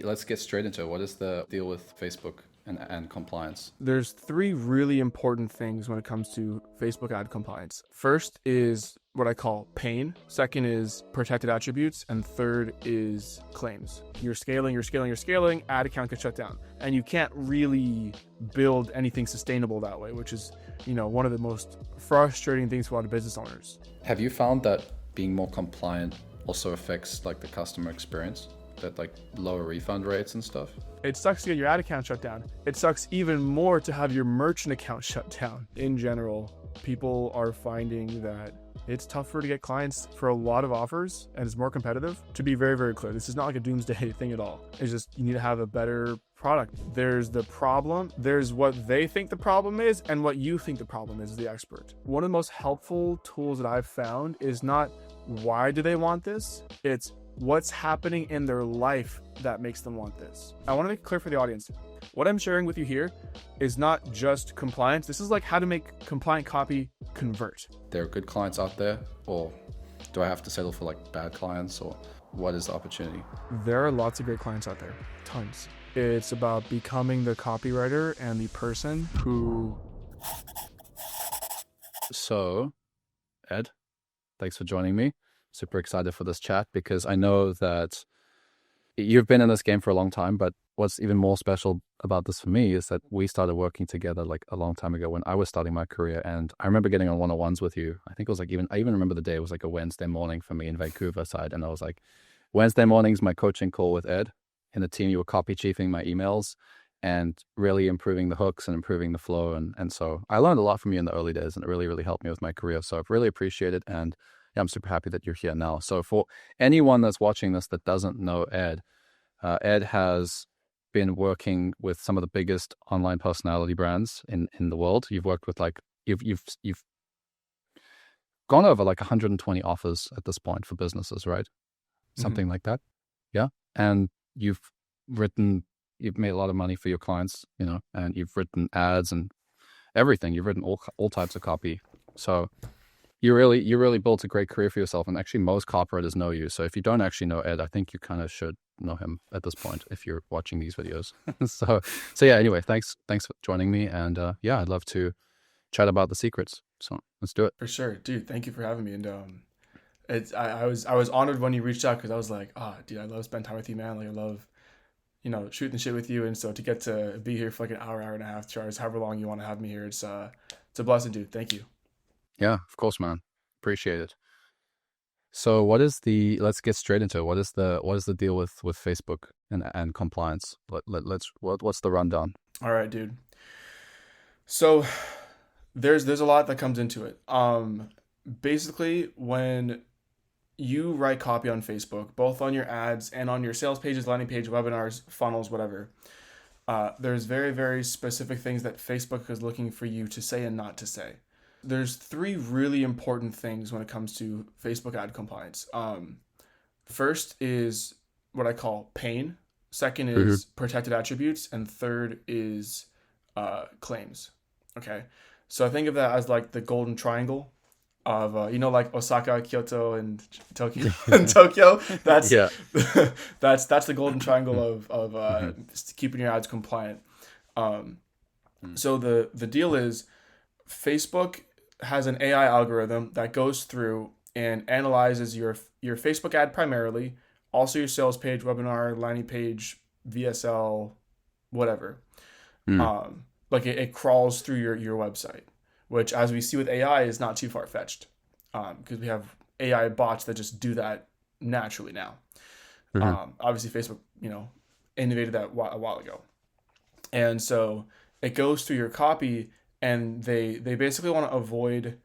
Let's get straight into it. What is the deal with Facebook and compliance? There's three really important things when it comes to Facebook ad compliance. First is what I call pain. Second is protected attributes. And third is claims. You're scaling, ad account gets shut down. And you can't really build anything sustainable that way, which is, one of the most frustrating things for a lot of business owners. Have you found that being more compliant also affects like the customer experience? That like lower refund rates and stuff? It sucks to get your ad account shut down. It sucks even more to have your merchant account shut down. In general, people are finding that it's tougher to get clients for a lot of offers and it's more competitive. To be very, very clear, this is not like a doomsday thing at all. It's just you need to have a better product. There's the problem, there's what they think the problem is, and what you think the problem is as the expert. One of the most helpful tools that I've found is not why do they want this? It's what's happening in their life that makes them want this. I want to make it clear for the audience. What I'm sharing with you here is not just compliance. This is like how to make compliant copy convert. There are good clients out there, or do I have to settle for like bad clients, or what is the opportunity? There are lots of great clients out there, tons. It's about becoming the copywriter and the person who... So, Ed, thanks for joining me. Super excited for this chat because I know that you've been in this game for a long time, but what's even more special about this for me is that we started working together like a long time ago when I was starting my career. And I remember getting on one-on-ones with you. I think it was like I even remember the day. It was like a Wednesday morning for me in Vancouver side. And I was like, Wednesday mornings, my coaching call with Ed in the team. You were copy chiefing my emails and really improving the hooks and improving the flow. And so I learned a lot from you in the early days, and it really, really helped me with my career. So I've really appreciated it. And yeah, I'm super happy that you're here now. So for anyone that's watching this that doesn't know Ed, Ed has been working with some of the biggest online personality brands in the world. You've worked with like, you've gone over like 120 offers at this point for businesses, right? Something like that. Yeah. And you've made a lot of money for your clients, and you've written ads and everything. You've written all types of copy. So you really built a great career for yourself. And actually most copywriters know you. So if you don't actually know Ed, I think you kind of should know him at this point if you're watching these videos. so yeah, anyway, thanks for joining me. And yeah, I'd love to chat about the secrets. So let's do it. For sure. Dude, thank you for having me. And I was honored when you reached out because I was like, dude, I love spending time with you, man. Like I love, shooting shit with you. And so to get to be here for like an hour and a half, 2 hours, however long you want to have me here, it's a blessing, dude. Thank you. Yeah, of course, man. Appreciate it. So let's get straight into it. What is the deal with Facebook and compliance? What's the rundown? All right, dude. So there's a lot that comes into it. Basically when you write copy on Facebook, both on your ads and on your sales pages, landing page, webinars, funnels, whatever, there's very, very specific things that Facebook is looking for you to say and not to say. There's three really important things when it comes to Facebook ad compliance. First is what I call pain. Second is protected attributes. And third is claims. Okay. So I think of that as like the golden triangle of, like Osaka, Kyoto, and Tokyo. That's, Yeah. that's the golden triangle of keeping your ads compliant. So the deal is Facebook has an AI algorithm that goes through and analyzes your Facebook ad primarily, also your sales page, webinar, landing page, VSL, whatever. Like it crawls through your website, which as we see with AI is not too far-fetched, because we have AI bots that just do that naturally now. Obviously Facebook, innovated that a while ago. And so it goes through your copy, and they basically want to avoid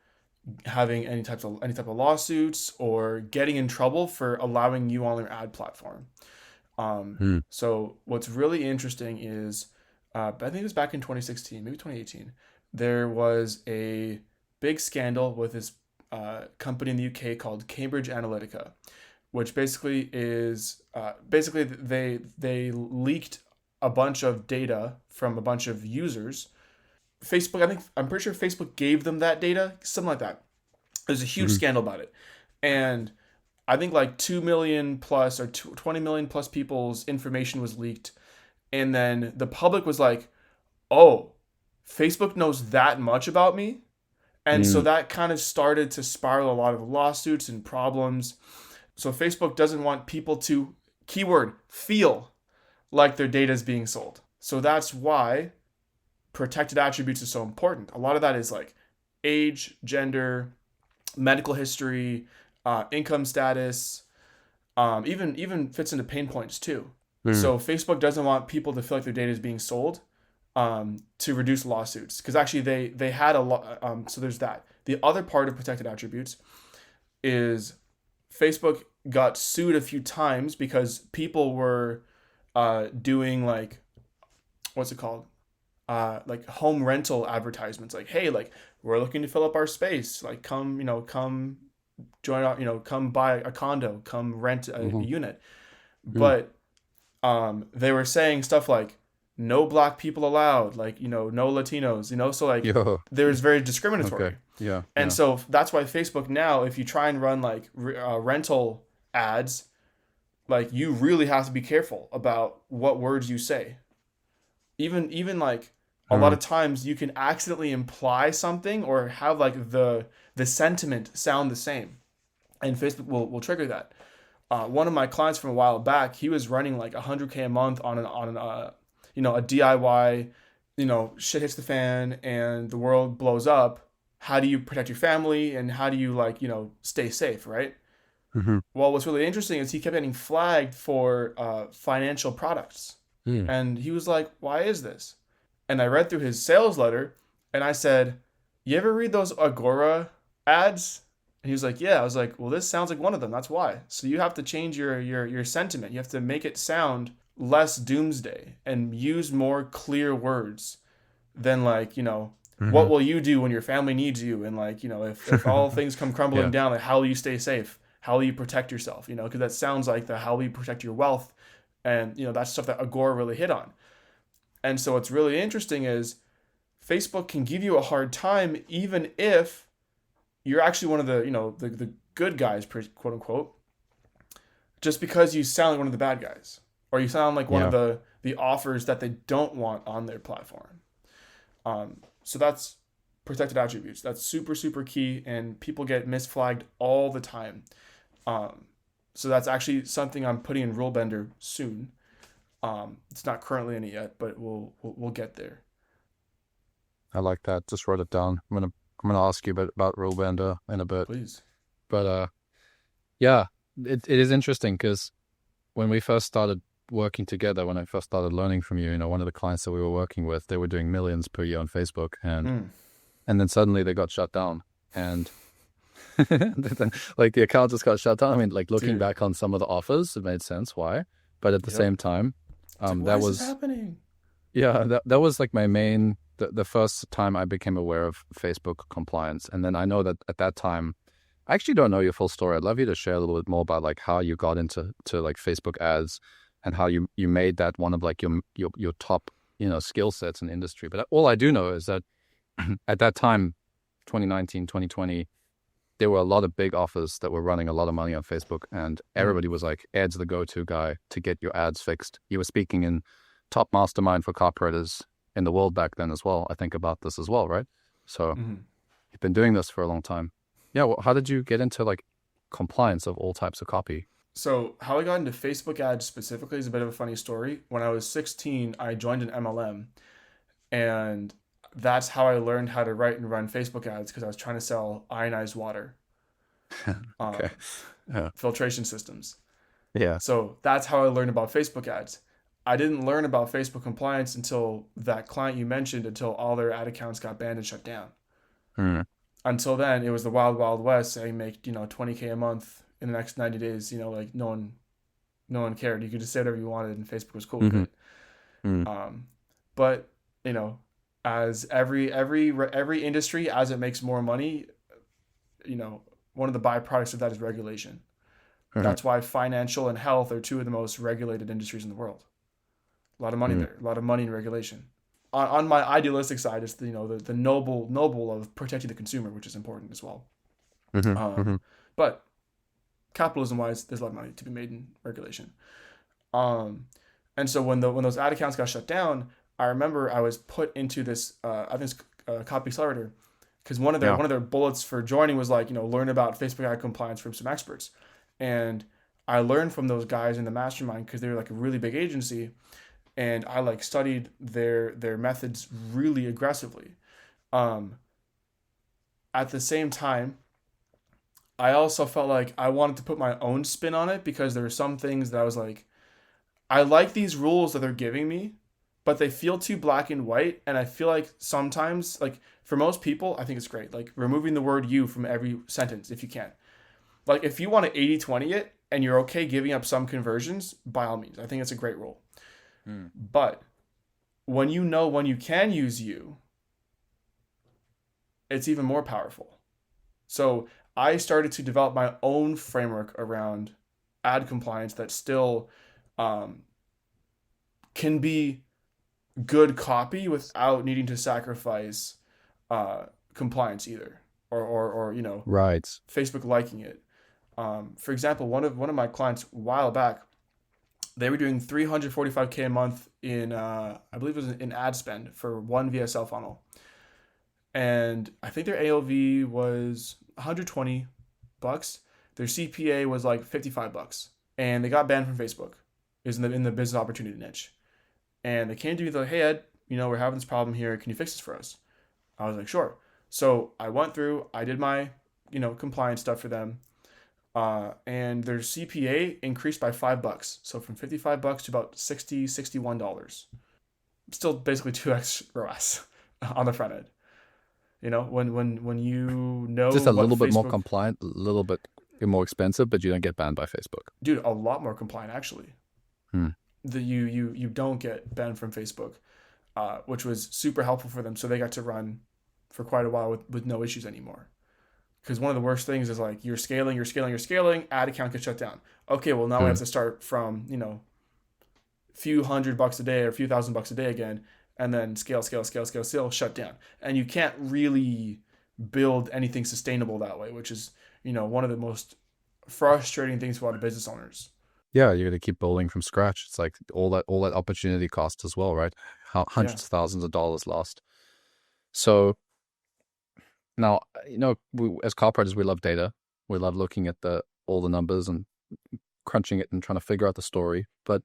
having any type of lawsuits or getting in trouble for allowing you on their ad platform. So what's really interesting is, I think it was back in 2016, maybe 2018, there was a big scandal with this company in the UK called Cambridge Analytica, which basically is they leaked a bunch of data from a bunch of users. I'm pretty sure Facebook gave them that data, something like that. There's a huge scandal about it. And I think like 2 million plus or 20 million plus people's information was leaked. And then the public was like, oh, Facebook knows that much about me. And so Mm. that kind of started to spiral a lot of lawsuits and problems. So Facebook doesn't want people to, keyword, feel like their data is being sold. So that's why protected attributes is so important. A lot of that is like age, gender, medical history, income status, even fits into pain points too. So Facebook doesn't want people to feel like their data is being sold, to reduce lawsuits, because actually they had a lot. So there's that. The other part of protected attributes is Facebook got sued a few times because people were doing like, what's it called? Like home rental advertisements, like, hey, like we're looking to fill up our space, like come join our, come buy a condo, come rent a unit. But they were saying stuff like no black people allowed, like, no Latinos, so like Yo. there was very discriminatory. Okay. Yeah. And so that's why Facebook now, if you try and run like rental ads, like you really have to be careful about what words you say. Even like a lot of times you can accidentally imply something or have like the sentiment sound the same, and Facebook will trigger that. One of my clients from a while back, he was running like 100K a month on a DIY, shit hits the fan and the world blows up. How do you protect your family and how do you stay safe, right? Well, what's really interesting is he kept getting flagged for financial products. And he was like, why is this? And I read through his sales letter and I said, you ever read those Agora ads? And he was like, yeah. I was like, well, this sounds like one of them. That's why. So you have to change your sentiment. You have to make it sound less doomsday and use more clear words than like, what will you do when your family needs you? And like, if all things come crumbling down, like how will you stay safe? How will you protect yourself? Because that sounds like how will you protect your wealth? And, that's stuff that Agora really hit on. And so what's really interesting is Facebook can give you a hard time even if you're actually one of the, the good guys, quote unquote, just because you sound like one of the bad guys or you sound like one of the offers that they don't want on their platform. So that's protected attributes. That's super, super key, and people get misflagged all the time. So that's actually something I'm putting in RuleBender soon. It's not currently in it yet, but we'll get there. I like that. Just wrote it down. I'm gonna ask you about RuleBender in a bit. Please. But yeah, it is interesting because when we first started working together, when I first started learning from you, one of the clients that we were working with, they were doing millions per year on Facebook, and then suddenly they got shut down, and then, like the account just got shut down. I mean, like looking back on some of the offers, it made sense why, but at the same time, that was happening. Yeah, that was like my main the first time I became aware of Facebook compliance, and then I know that at that time, I actually don't know your full story. I'd love you to share a little bit more about like how you got into like Facebook ads and how you made that one of like your top skill sets in the industry. But all I do know is that at that time, 2019, 2020. There were a lot of big offers that were running a lot of money on Facebook, and everybody was like, Ed's the go-to guy to get your ads fixed. You were speaking in top mastermind for copywriters in the world back then as well. I think about this as well, right? So you've been doing this for a long time. Yeah. Well, how did you get into like compliance of all types of copy? So how I got into Facebook ads specifically is a bit of a funny story. When I was 16, I joined an MLM, and that's how I learned how to write and run Facebook ads, because I was trying to sell ionized water. Okay. Filtration systems. Yeah. So that's how I learned about Facebook ads. I didn't learn about Facebook compliance until that client you mentioned, until all their ad accounts got banned and shut down. Until then, it was the wild, wild west saying make, 20K a month in the next 90 days, like no one cared. You could just say whatever you wanted and Facebook was cool with it. But, as every industry, as it makes more money, one of the byproducts of that is regulation. That's why financial and health are two of the most regulated industries in the world. A lot of money there, a lot of money in regulation. On my idealistic side, it's the noble of protecting the consumer, which is important as well. But capitalism wise, there's a lot of money to be made in regulation. Um, and so when those ad accounts got shut down, I remember I was put into this I think it's Copy Accelerator, because Yeah. one of their bullets for joining was like, learn about Facebook ad compliance from some experts. And I learned from those guys in the mastermind because they were like a really big agency, and I like studied their methods really aggressively. Um, at the same time, I also felt like I wanted to put my own spin on it, because there were some things that I was like, I like these rules that they're giving me, but they feel too black and white. And I feel like sometimes, like for most people, I think it's great. Like removing the word you from every sentence if you can. Like if you want to 80/20 it and you're okay giving up some conversions, by all means, I think it's a great rule. Mm. But when you know when you can use you, it's even more powerful. So I started to develop my own framework around ad compliance that still um, can be good copy without needing to sacrifice compliance either, or Right. Facebook liking it. For example, one of my clients a while back, they were doing 345K a month in I believe it was in ad spend for one VSL funnel, and I think their AOV was $120. Their CPA was like $55, and they got banned from Facebook. Is in the business opportunity niche, and they came to me like, "Hey Ed, we're having this problem here. Can you fix this for us?" I was like, "Sure." So I went through, I did my compliance stuff for them, and their CPA increased by $5. So from $55 to about $61. Still basically 2x ROAS on the front end. When you know Just a what little bit more Facebook, compliant, a little bit more expensive, but you don't get banned by Facebook. dude, a lot more compliant actually. Hmm. You don't get banned from Facebook, which was super helpful for them. So they got to run for quite a while with no issues anymore. Because one of the worst things is like you're scaling, ad account gets shut down. Okay, well now we have to start from few $100 a day or a few $1,000 a day again, and then scale, shut down. And you can't really build anything sustainable that way, which is one of the most frustrating things for a lot of business owners. Yeah, you're gonna keep building from scratch. It's like all that opportunity cost as well, right? Yeah. Hundreds of thousands of dollars lost. So now, as copywriters, we love data. We love looking at all the numbers and crunching it and trying to figure out the story. But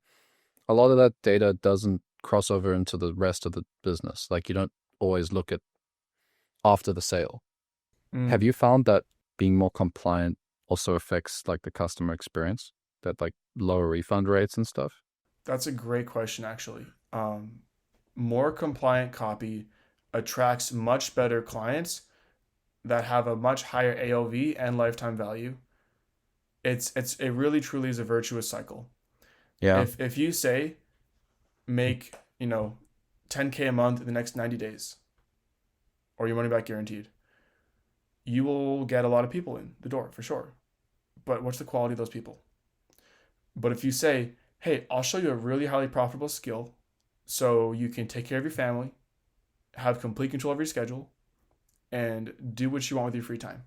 a lot of that data doesn't cross over into the rest of the business. Like you don't always look at after the sale. Have you found that being more compliant also affects like the customer experience, that like lower refund rates and stuff? That's a great question, actually. More compliant copy attracts much better clients that have a much higher AOV and lifetime value. It really truly is a virtuous cycle. Yeah. If you say make 10K a month in the next 90 days, or your money back guaranteed, you will get a lot of people in the door for sure. But what's the quality of those people? But if you say, hey, I'll show you a really highly profitable skill so you can take care of your family, have complete control of your schedule, and do what you want with your free time.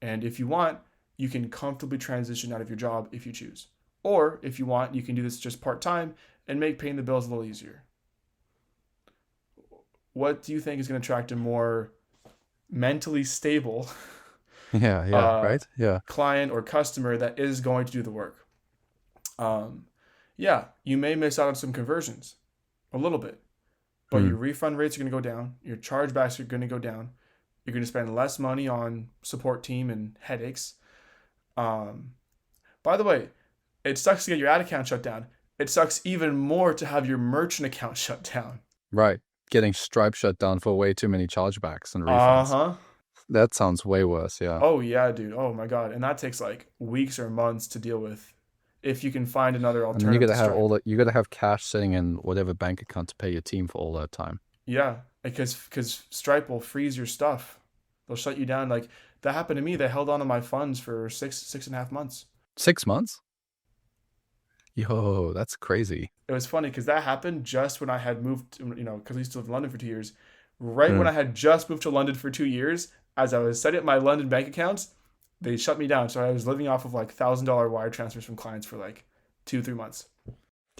And if you want, you can comfortably transition out of your job if you choose. Or if you want, you can do this just part-time and make paying the bills a little easier. What do you think is going to attract a more mentally stable Yeah, right? Yeah. client or customer that is going to do the work? Yeah, you may miss out on some conversions a little bit, but your refund rates are going to go down. Your chargebacks are going to go down. You're going to spend less money on support team and headaches. By the way, it sucks to get your ad account shut down. It sucks even more to have your merchant account shut down. Right. Getting Stripe shut down for way too many chargebacks and refunds. Uh-huh. That sounds way worse, yeah. Oh, yeah, dude. Oh, my God. And that takes like weeks or months to deal with if you can find another And then alternative to Stripe. you gotta have cash sitting in whatever bank account to pay your team for all that time. Yeah, because Stripe will freeze your stuff. They'll shut you down. Like that happened to me. They held on to my funds for 6.5 months. 6 months? Yo, that's crazy. It was funny because that happened just when I had moved, because I used to live in London for 2 years. Right when I had just moved to London for 2 years, as I was setting up my London bank accounts, they shut me down. So I was living off of like $1,000 wire transfers from clients for like 2-3 months.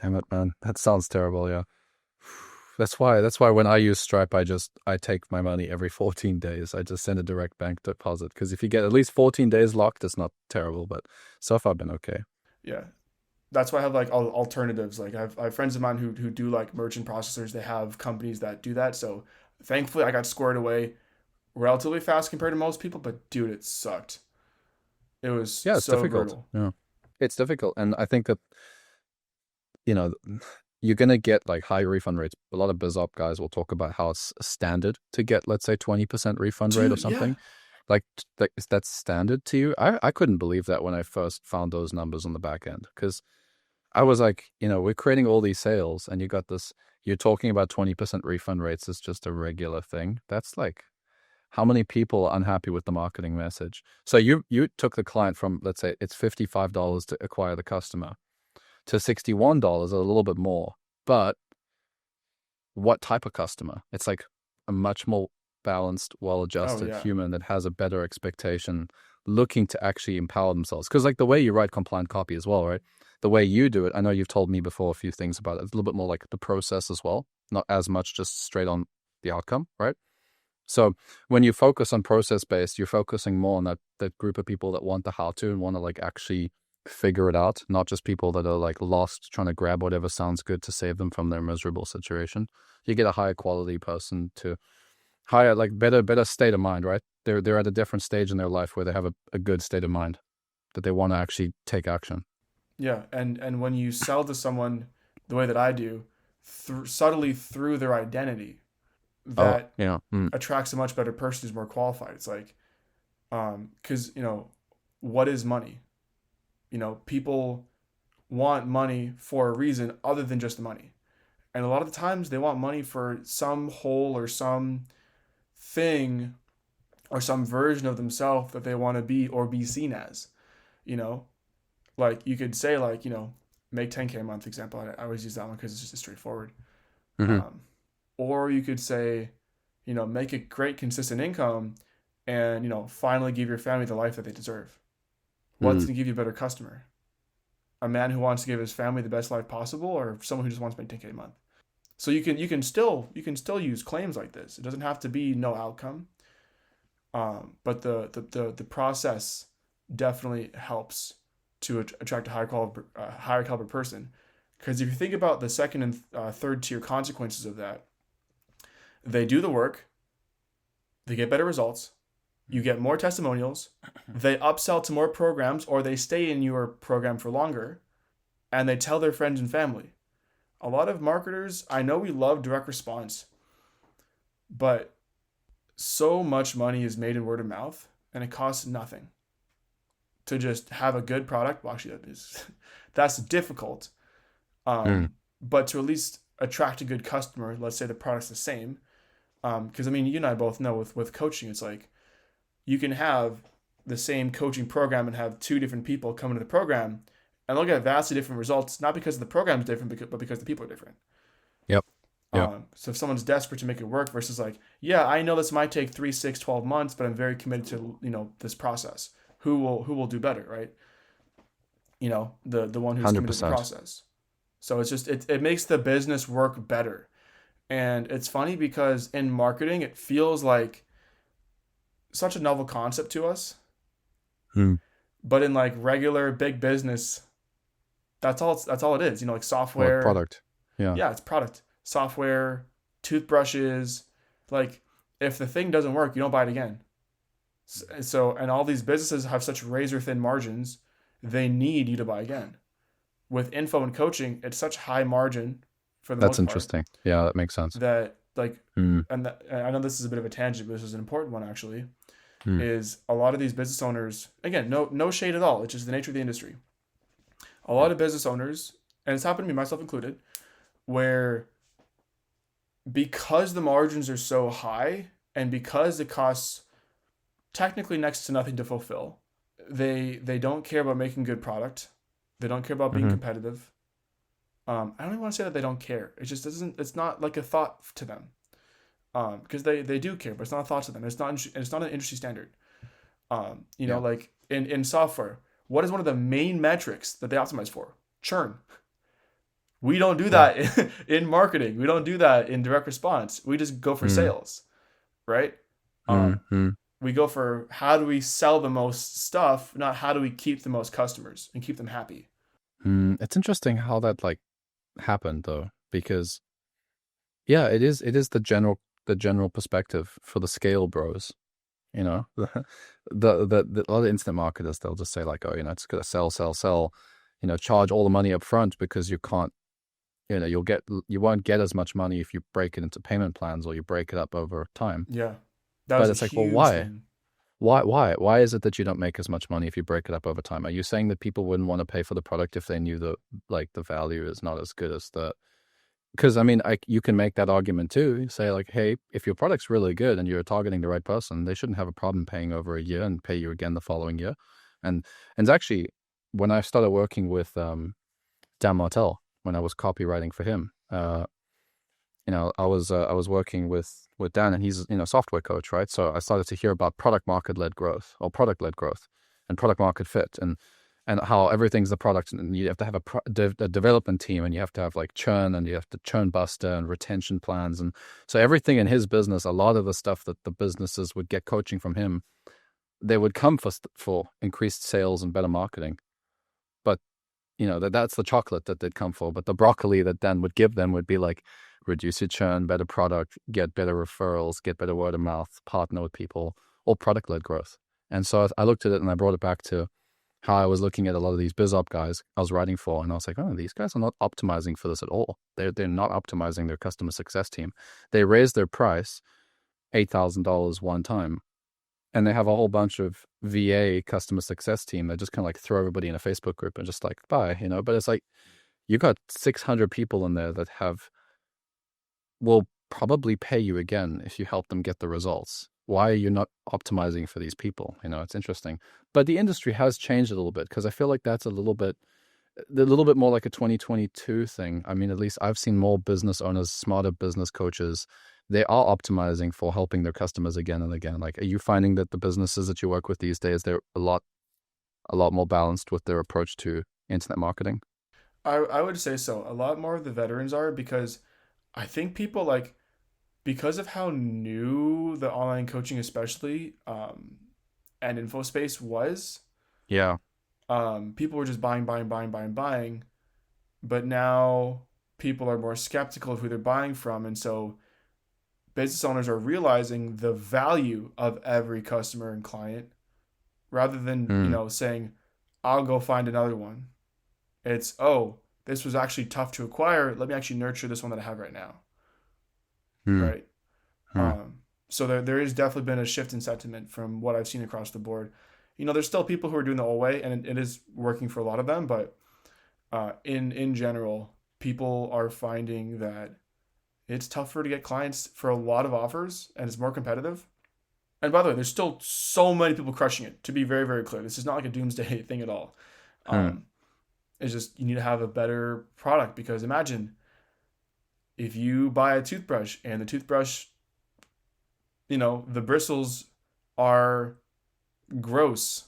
Damn it, man. That sounds terrible. Yeah. That's why when I use Stripe, I take my money every 14 days. I just send a direct bank deposit, because if you get at least 14 days locked, it's not terrible, but so far I've been okay. Yeah. That's why I have like alternatives. Like I have friends of mine who do like merchant processors. They have companies that do that. So thankfully I got squared away relatively fast compared to most people, but dude, it sucked. It was Yeah, it's so difficult. brutal. Yeah. It's difficult. And I think that, you know, you're going to get like high refund rates. A lot of BizOp guys will talk about how it's standard to get, let's say, 20% refund rate or Dude, yeah. something. Like is that standard to you? I couldn't believe that when I first found those numbers on the back end, because I was like, we're creating all these sales and you're talking about 20% refund rates as just a regular thing. That's like, how many people are unhappy with the marketing message? So you took the client from, let's say it's $55 to acquire the customer to $61, a little bit more. But what type of customer? It's like a much more balanced, Oh well-adjusted yeah. human that has a better expectation, looking to actually empower themselves. Because like the way you write compliant copy as well, right? The way you do it, I know you've told me before a few things about it. It's a little bit more like the process as well, not as much just straight on the outcome, right? So when you focus on process-based, you're focusing more on that group of people that want the how-to and want to like actually figure it out, not just people that are like lost trying to grab whatever sounds good to save them from their miserable situation. You get a higher quality person to higher, like better state of mind, right? They're at a different stage in their life where they have a good state of mind that they want to actually take action. Yeah. And when you sell to someone the way that I do, subtly through their identity, Oh, that yeah. attracts a much better person who's more qualified. It's like, because what is money? People want money for a reason other than just the money. And a lot of the times they want money for some whole or some thing or some version of themselves that they want to be or be seen as. You know, like you could say like, make 10K a month example. I always use that one because it's just straightforward. Mm-hmm. Um, or you could say, make a great consistent income and, finally give your family the life that they deserve. What's going to give you a better customer? A man who wants to give his family the best life possible, or someone who just wants to make 10K a month? So you can still use claims like this. It doesn't have to be no outcome, but the process definitely helps to attract a higher caliber person. Because if you think about the second and third tier consequences of that, they do the work, they get better results, you get more testimonials, they upsell to more programs, or they stay in your program for longer, and they tell their friends and family. A lot of marketers, I know we love direct response, but so much money is made in word of mouth, and it costs nothing to just have a good product. Well, actually, that's difficult. But to at least attract a good customer, let's say the product's the same. Because you and I both know with coaching, it's like you can have the same coaching program and have two different people come into the program and they'll get vastly different results, not because the program's different, but because the people are different. Yep. Yep. So if someone's desperate to make it work versus like, yeah, I know this might take 3, 6, 12 months, but I'm very committed to, this process. Who will do better, right? The one who's committed to the 100%. process. So it's just, it makes the business work better. And it's funny because in marketing, it feels like such a novel concept to us. But in like regular big business, that's all it is. Like software. Or product. Yeah. Yeah, it's product. Software, toothbrushes. Like if the thing doesn't work, you don't buy it again. So and all these businesses have such razor thin margins, they need you to buy again. With info and coaching, it's such high margin for the That's most part interesting. Yeah, that makes sense. that like, and I know this is a bit of a tangent, but this is an important one actually, is a lot of these business owners, again, no shade at all. It's just the nature of the industry. A lot of business owners, and it's happened to me, myself included, where because the margins are so high and because it costs technically next to nothing to fulfill, they don't care about making good product. They don't care about being competitive. I don't even want to say that they don't care. It just doesn't. It's not like a thought to them, because they do care, but it's not a thought to them. It's not an industry standard. Like in software, what is one of the main metrics that they optimize for? Churn. We don't do Yeah. that in marketing. We don't do that in direct response. We just go for Mm, sales, right? mm, mm, We go for how do we sell the most stuff, not how do we keep the most customers and keep them happy. It's interesting how that like happened though, because yeah, it is the general perspective for the scale bros. You know, the a lot of internet marketers, they'll just say like, oh, it's gonna sell, sell, sell. Charge all the money up front because you can't. You won't get as much money if you break it into payment plans or you break it up over time. Yeah. That was But a it's like, well, huge why? thing. Why is it that you don't make as much money if you break it up over time? Are you saying that people wouldn't want to pay for the product if they knew the value is not as good as the? Because I mean, you can make that argument too. You say like, hey, if your product's really good and you're targeting the right person, they shouldn't have a problem paying over a year and pay you again the following year. And it's actually when I started working with Dan Martell, when I was copywriting for him, I was working with Dan, and he's a software coach, right? So I started to hear about product market led growth or product led growth and product market fit and how everything's the product, and you have to have a development team, and you have to have like churn, and you have to churn buster and retention plans, and so everything in his business, a lot of the stuff that the businesses would get coaching from him, they would come for increased sales and better marketing, but that's the chocolate that they'd come for, but the broccoli that Dan would give them would be like reduce your churn, better product, get better referrals, get better word of mouth, partner with people, or product led growth. And so I looked at it and I brought it back to how I was looking at a lot of these biz op guys I was writing for, and I was like, oh, these guys are not optimizing for this at all. They're not optimizing their customer success team. They raised their price $8,000 one time, and they have a whole bunch of VA customer success team that just kind of like throw everybody in a Facebook group and just like bye, But it's like you got 600 people in there that will probably pay you again if you help them get the results. Why are you not optimizing for these people? It's interesting. But the industry has changed a little bit, because I feel like that's a little bit more like a 2022 thing. I mean, at least I've seen more business owners, smarter business coaches. They are optimizing for helping their customers again and again. Like, are you finding that the businesses that you work with these days, they're a lot more balanced with their approach to internet marketing? I would say so. A lot more of the veterans are, because I think people like, because of how new the online coaching, especially, and info space was, Yeah. people were just buying, buying, buying, buying, buying. But now people are more skeptical of who they're buying from. And so business owners are realizing the value of every customer and client, rather than, Mm, saying, I'll go find another one. It's, oh, this was actually tough to acquire. Let me actually nurture this one that I have right now. mm, Right. mm. So there has definitely been a shift in sentiment from what I've seen across the board. There's still people who are doing the old way, and it is working for a lot of them. But in general, people are finding that it's tougher to get clients for a lot of offers, and it's more competitive. And by the way, there's still so many people crushing it. To be very, very clear, this is not like a doomsday thing at all. Mm. Um, it's just you need to have a better product, because imagine if you buy a toothbrush and the toothbrush, the bristles are gross,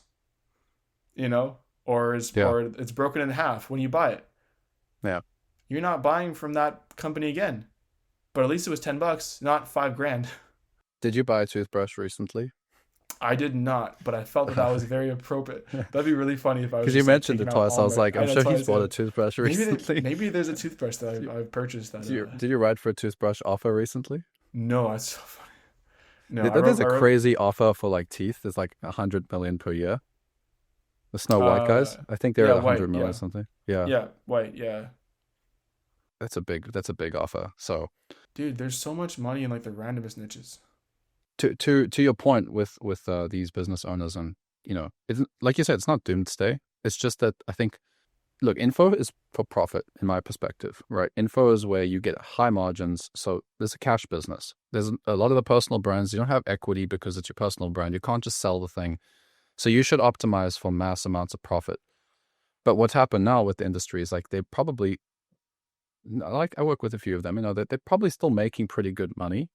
Yeah. or it's broken in half when you buy it. Yeah. You're not buying from that company again. But at least it was $10, not 5 grand. Did you buy a toothbrush recently? I did not, but I felt that was very appropriate. That'd be really funny if I was Because you just like mentioned taking it out twice. I all was my. like, I'm That's sure why I he's bought a said toothbrush maybe recently. maybe there's a toothbrush that I've purchased that. Did you write for a toothbrush offer recently? No, that's so funny. No, There's I a wrote. crazy offer for like teeth. There's like 100 million per year. The Snow White Uh, guys. I think they're yeah, at white. 100 million or Yeah, something. Yeah. yeah, white. Yeah, That's a big offer. So dude, there's so much money in like the randomest niches. to your point with these business owners, and it's like you said, it's not doomsday. It's just that I think, look, info is for profit in my perspective, right? Info is where you get high margins. So there's a cash business. There's a lot of the personal brands, you don't have equity because it's your personal brand. You can't just sell the thing. So you should optimize for mass amounts of profit. But what's happened now with the industry is like they probably, like I work with a few of them, that they're probably still making pretty good money,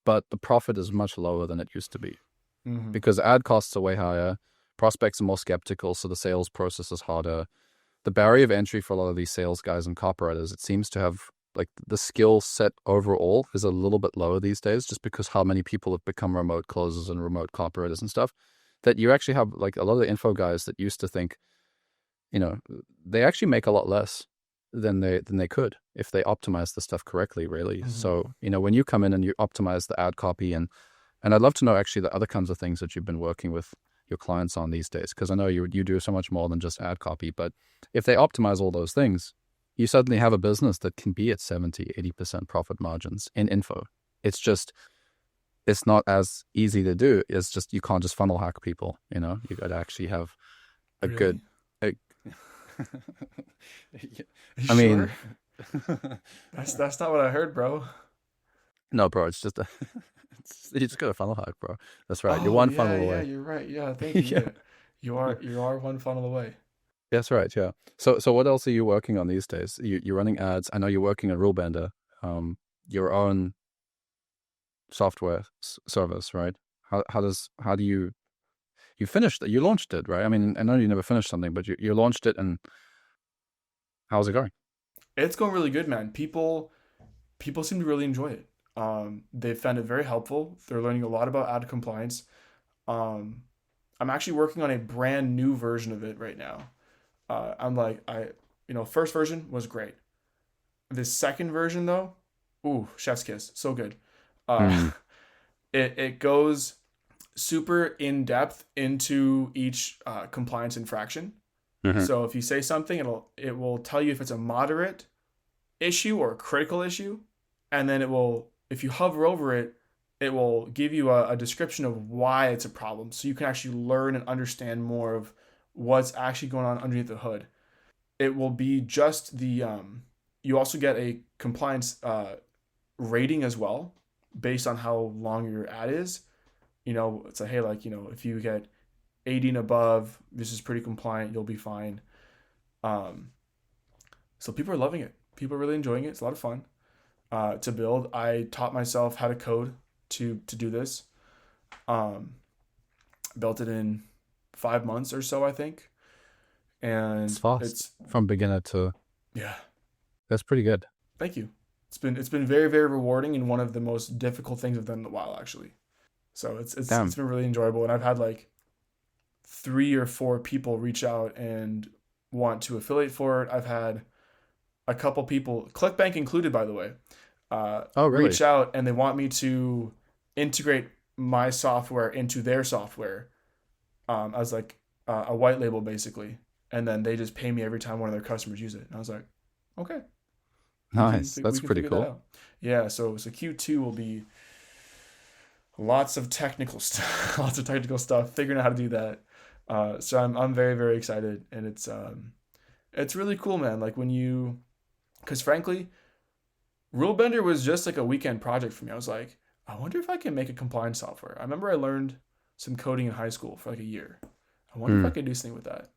but the profit is much lower than it used to be Mm-hmm. because ad costs are way higher. prospects are more skeptical, so the sales process is harder. The barrier of entry for a lot of these sales guys and copywriters, it seems to have like the skill set overall is a little bit lower these days, just because how many people have become remote closers and remote copywriters and stuff, that you actually have like a lot of the info guys that used to think, they actually make a lot less than they could if they optimize the stuff correctly, really. Mm-hmm. So, when you come in and you optimize the ad copy and I'd love to know actually the other kinds of things that you've been working with your clients on these days, because I know you do so much more than just ad copy, but if they optimize all those things, you suddenly have a business that can be at 70-80% profit margins in info. It's just, it's not as easy to do. It's just, you can't just funnel hack people, you got to actually have a Really? good, I mean, that's not what I heard, bro. No, bro, it's just you just got a funnel hack, bro. That's right. You're Oh, one yeah, funnel yeah, away. you're right. Yeah, thank you. Yeah. Yeah. You are one funnel away. That's right. Yeah. So what else are you working on these days? You're running ads. I know you're working on RuleBender, your own software service, right? How do you finished it? You launched it, right? I mean, I know you never finished something, but you launched it, and how's it going? It's going really good, man. People seem to really enjoy it. They found it very helpful. They're learning a lot about ad compliance. I'm actually working on a brand new version of it right now. First version was great. The second version though, ooh, chef's kiss, so good. It goes super in depth into each compliance infraction. Mm-hmm. So if you say something, it will tell you if it's a moderate issue or a critical issue, and then if you hover over it, it will give you a description of why it's a problem, so you can actually learn and understand more of what's actually going on underneath the hood. It will be just you also get a compliance rating as well, based on how long your ad is. It's like, hey, if you get 80 and above, this is pretty compliant, you'll be fine. So people are loving it. People are really enjoying it. It's a lot of fun to build. I taught myself how to code to do this. Built it in 5 months or so, I think. And it's fast from beginner to, yeah, that's pretty good. Thank you. It's been very, very rewarding, and one of the most difficult things I've done in a while, actually. So it's been really enjoyable, and I've had like 3 or 4 people reach out and want to affiliate for it. I've had a couple people, ClickBank included, by the way, really? reach out, and they want me to integrate my software into their software as like a white label, basically, and then they just pay me every time one of their customers use it. And I was like, okay, nice. That's pretty cool. Yeah, so Q2 will be lots of technical stuff, figuring out how to do that. So I'm very, very excited, and it's really cool, man. Like because frankly, RuleBender was just like a weekend project for me. I was like, I wonder if I can make a compliance software. I remember I learned some coding in high school for like a year. I wonder if I could do something with that.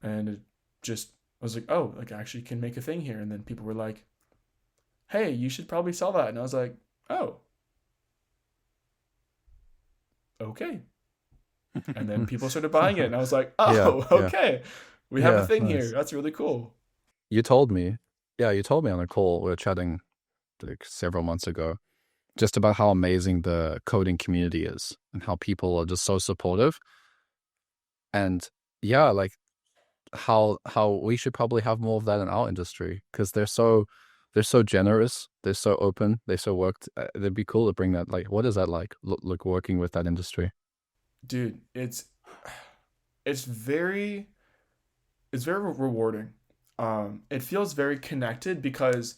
And it just I was like, oh, like I actually can make a thing here. And then people were like, hey, you should probably sell that. And I was like, oh, okay. And then people started buying it, and I was like, oh, yeah, okay. We have a thing here. That's really cool. You told me on a call, we were chatting like several months ago, just about how amazing the coding community is and how people are just so supportive. And yeah, like how we should probably have more of that in our industry, because they're so generous, they're so open, they so worked. It'd be cool to bring that. Like, what is that like working with that industry? Dude, it's very rewarding. It feels very connected, because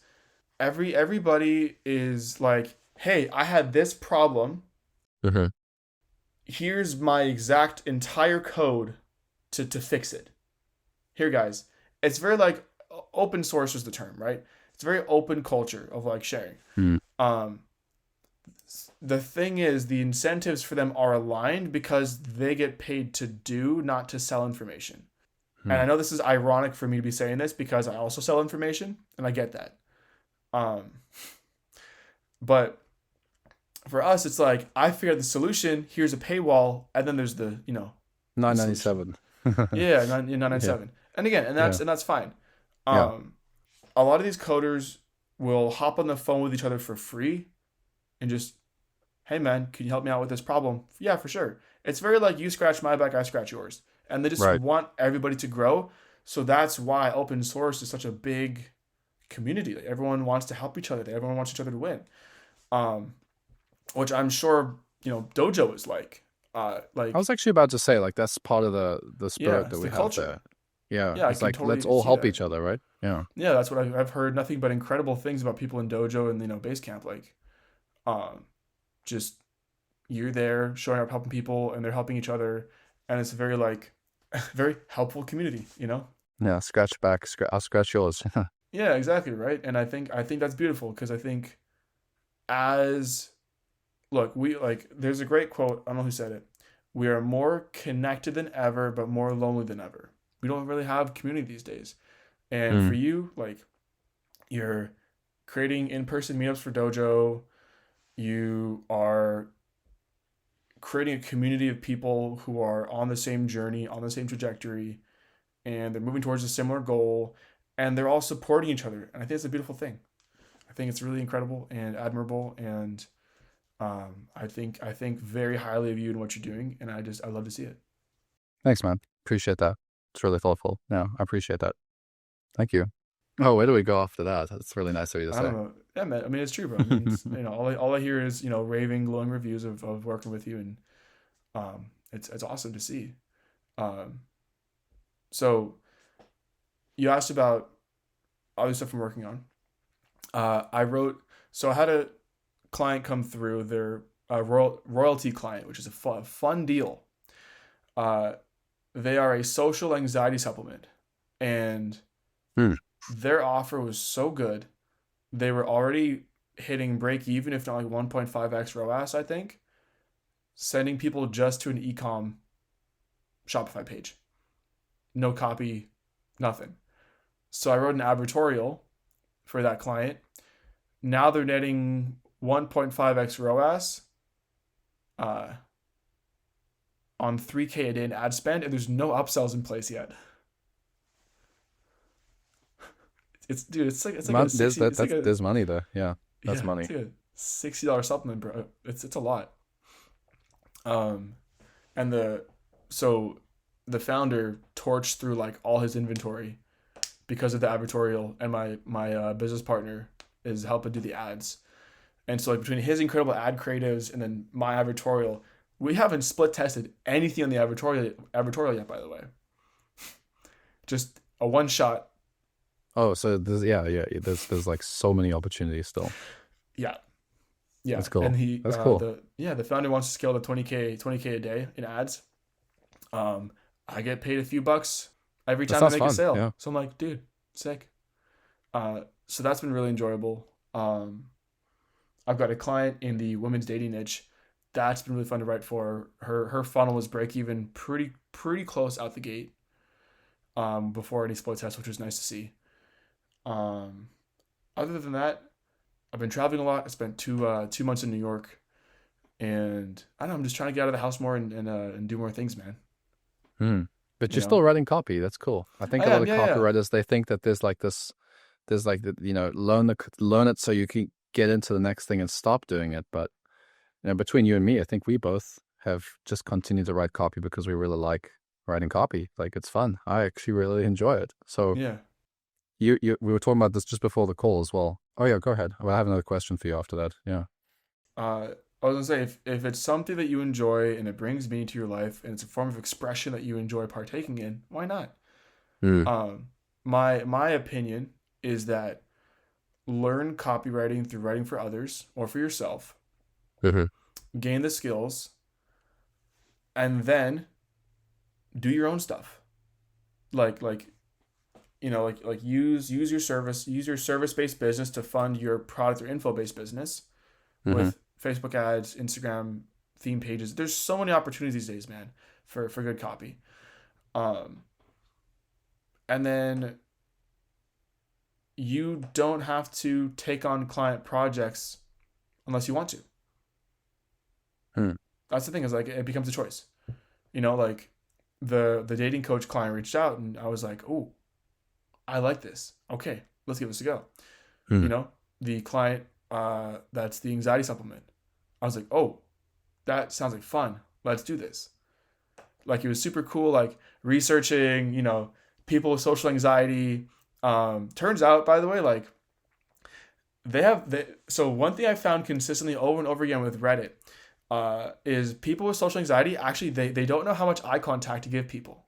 everybody is like, hey, I had this problem. Mm-hmm. Here's my exact entire code to fix it. Here, guys. It's very like open source is the term, right? It's a very open culture of like sharing. The thing is, the incentives for them are aligned because they get paid to do, not to sell information. And I know this is ironic for me to be saying this, because I also sell information, and I get that. But for us, it's like, I figured the solution, here's a paywall, and then there's the the solution. 997. Yeah, 997. Yeah. And again, and Yeah. that's fine. Yeah. Um, a lot of these coders will hop on the phone with each other for free and just, hey man, can you help me out with this problem? Yeah, for sure. It's very like you scratch my back, I scratch yours. And they just Right. want everybody to grow. So that's why open source is such a big community. Like everyone wants to help each other. Everyone wants each other to win. Um, which I'm sure, Dojo is like. I was actually about to say, like, that's part of the Yeah, spirit that it's we the have culture. there. Yeah. Yeah, I It's can like, let's totally all see help that. each other, right? Yeah. Yeah, that's what I've heard nothing but incredible things about people in Dojo and Basecamp. Like, um, just you're there showing up, helping people, and they're helping each other, and it's a very like very helpful community. Yeah. Scratch back, I'll scratch yours. Yeah, exactly right. And I think that's beautiful because I think as look, we like there's a great quote. I don't know who said it. We are more connected than ever, but more lonely than ever. We don't really have community these days. And for Mm. you, like you're creating in-person meetups for Dojo. You are creating a community of people who are on the same journey, on the same trajectory, and they're moving towards a similar goal, and they're all supporting each other. And I think it's a beautiful thing. I think it's really incredible and admirable, and I think very highly of you and what you're doing, and I love to see it. Thanks, man. Appreciate that. It's really thoughtful. Yeah, I appreciate that. Thank you. Oh, where do we go after that? That's really nice of you to I don't say. know. Yeah, man. I mean, it's true, bro. I mean, it's, all I hear is raving, glowing reviews of working with you, and it's awesome to see. Um, so you asked about other stuff I'm working on. I wrote. So I had a client come through their royalty client, which is a fun deal. Uh, they are a social anxiety supplement, and Hmm. their offer was so good. They were already hitting break even, if not like 1.5x ROAS, I think, sending people just to an ecom Shopify page. No copy, nothing. So I wrote an advertorial for that client. Now they're netting 1.5x ROAS uh, on 3K a day in ad spend, and there's no upsells in place yet. It's like a 60. It's like a There's money there. Yeah, that's yeah. It's money. like a $60 supplement, bro. It's a lot. Um, and so the founder torched through like all his inventory because of the advertorial, and my business partner is helping do the ads. And so like between his incredible ad creatives and then my advertorial, we haven't split tested anything on the advertorial yet, by the way. Just a one shot. Oh, so yeah. There's like so many opportunities still. Yeah. Yeah. That's cool. And That's cool. the founder wants to scale to 20K a day in ads. I get paid a few bucks every That time I sounds make a fun. sale. Yeah. So I'm like, dude, sick. So that's been really enjoyable. I've got a client in the women's dating niche. That's been really fun to write for. Her funnel was break even pretty close out the gate. Before any split test, which was nice to see. Um, Other than that, I've been traveling a lot. I spent 2 months in New York, and I don't know. I'm just trying to get out of the house more and do more things, man. Hmm. But You you're know, still writing copy. That's cool. I think I a lot am. of Yeah, yeah, copywriters, they think that there's like learn it so you can get into the next thing and stop doing it. But between you and me, I think we both have just continued to write copy because we really like writing copy. Like it's fun. I actually really enjoy it. So yeah. we were talking about this just before the call as well. Oh yeah, go ahead. Well, I have another question for you after that. Yeah. I was gonna say if it's something that you enjoy and it brings meaning to your life and it's a form of expression that you enjoy partaking in, why not? Mm. Um, my opinion is that learn copywriting through writing for others or for yourself, Mm-hmm. gain the skills, and then do your own stuff. Like use your service based business to fund your product or info based business Mm-hmm. with Facebook ads, Instagram theme pages. There's so many opportunities these days, man, for good copy. Um, and then you don't have to take on client projects unless you want to. Hmm. That's the thing is like it becomes a choice. Like the dating coach client reached out, and I was like, oh, I like this. Okay, let's give this a go. Hmm. You know, the client that's the anxiety supplement. I was like, oh, that sounds like fun. Let's do this. Like it was super cool. Like researching, people with social anxiety. Turns out, by the way, like so one thing I found consistently over and over again with Reddit is people with social anxiety actually they don't know how much eye contact to give people,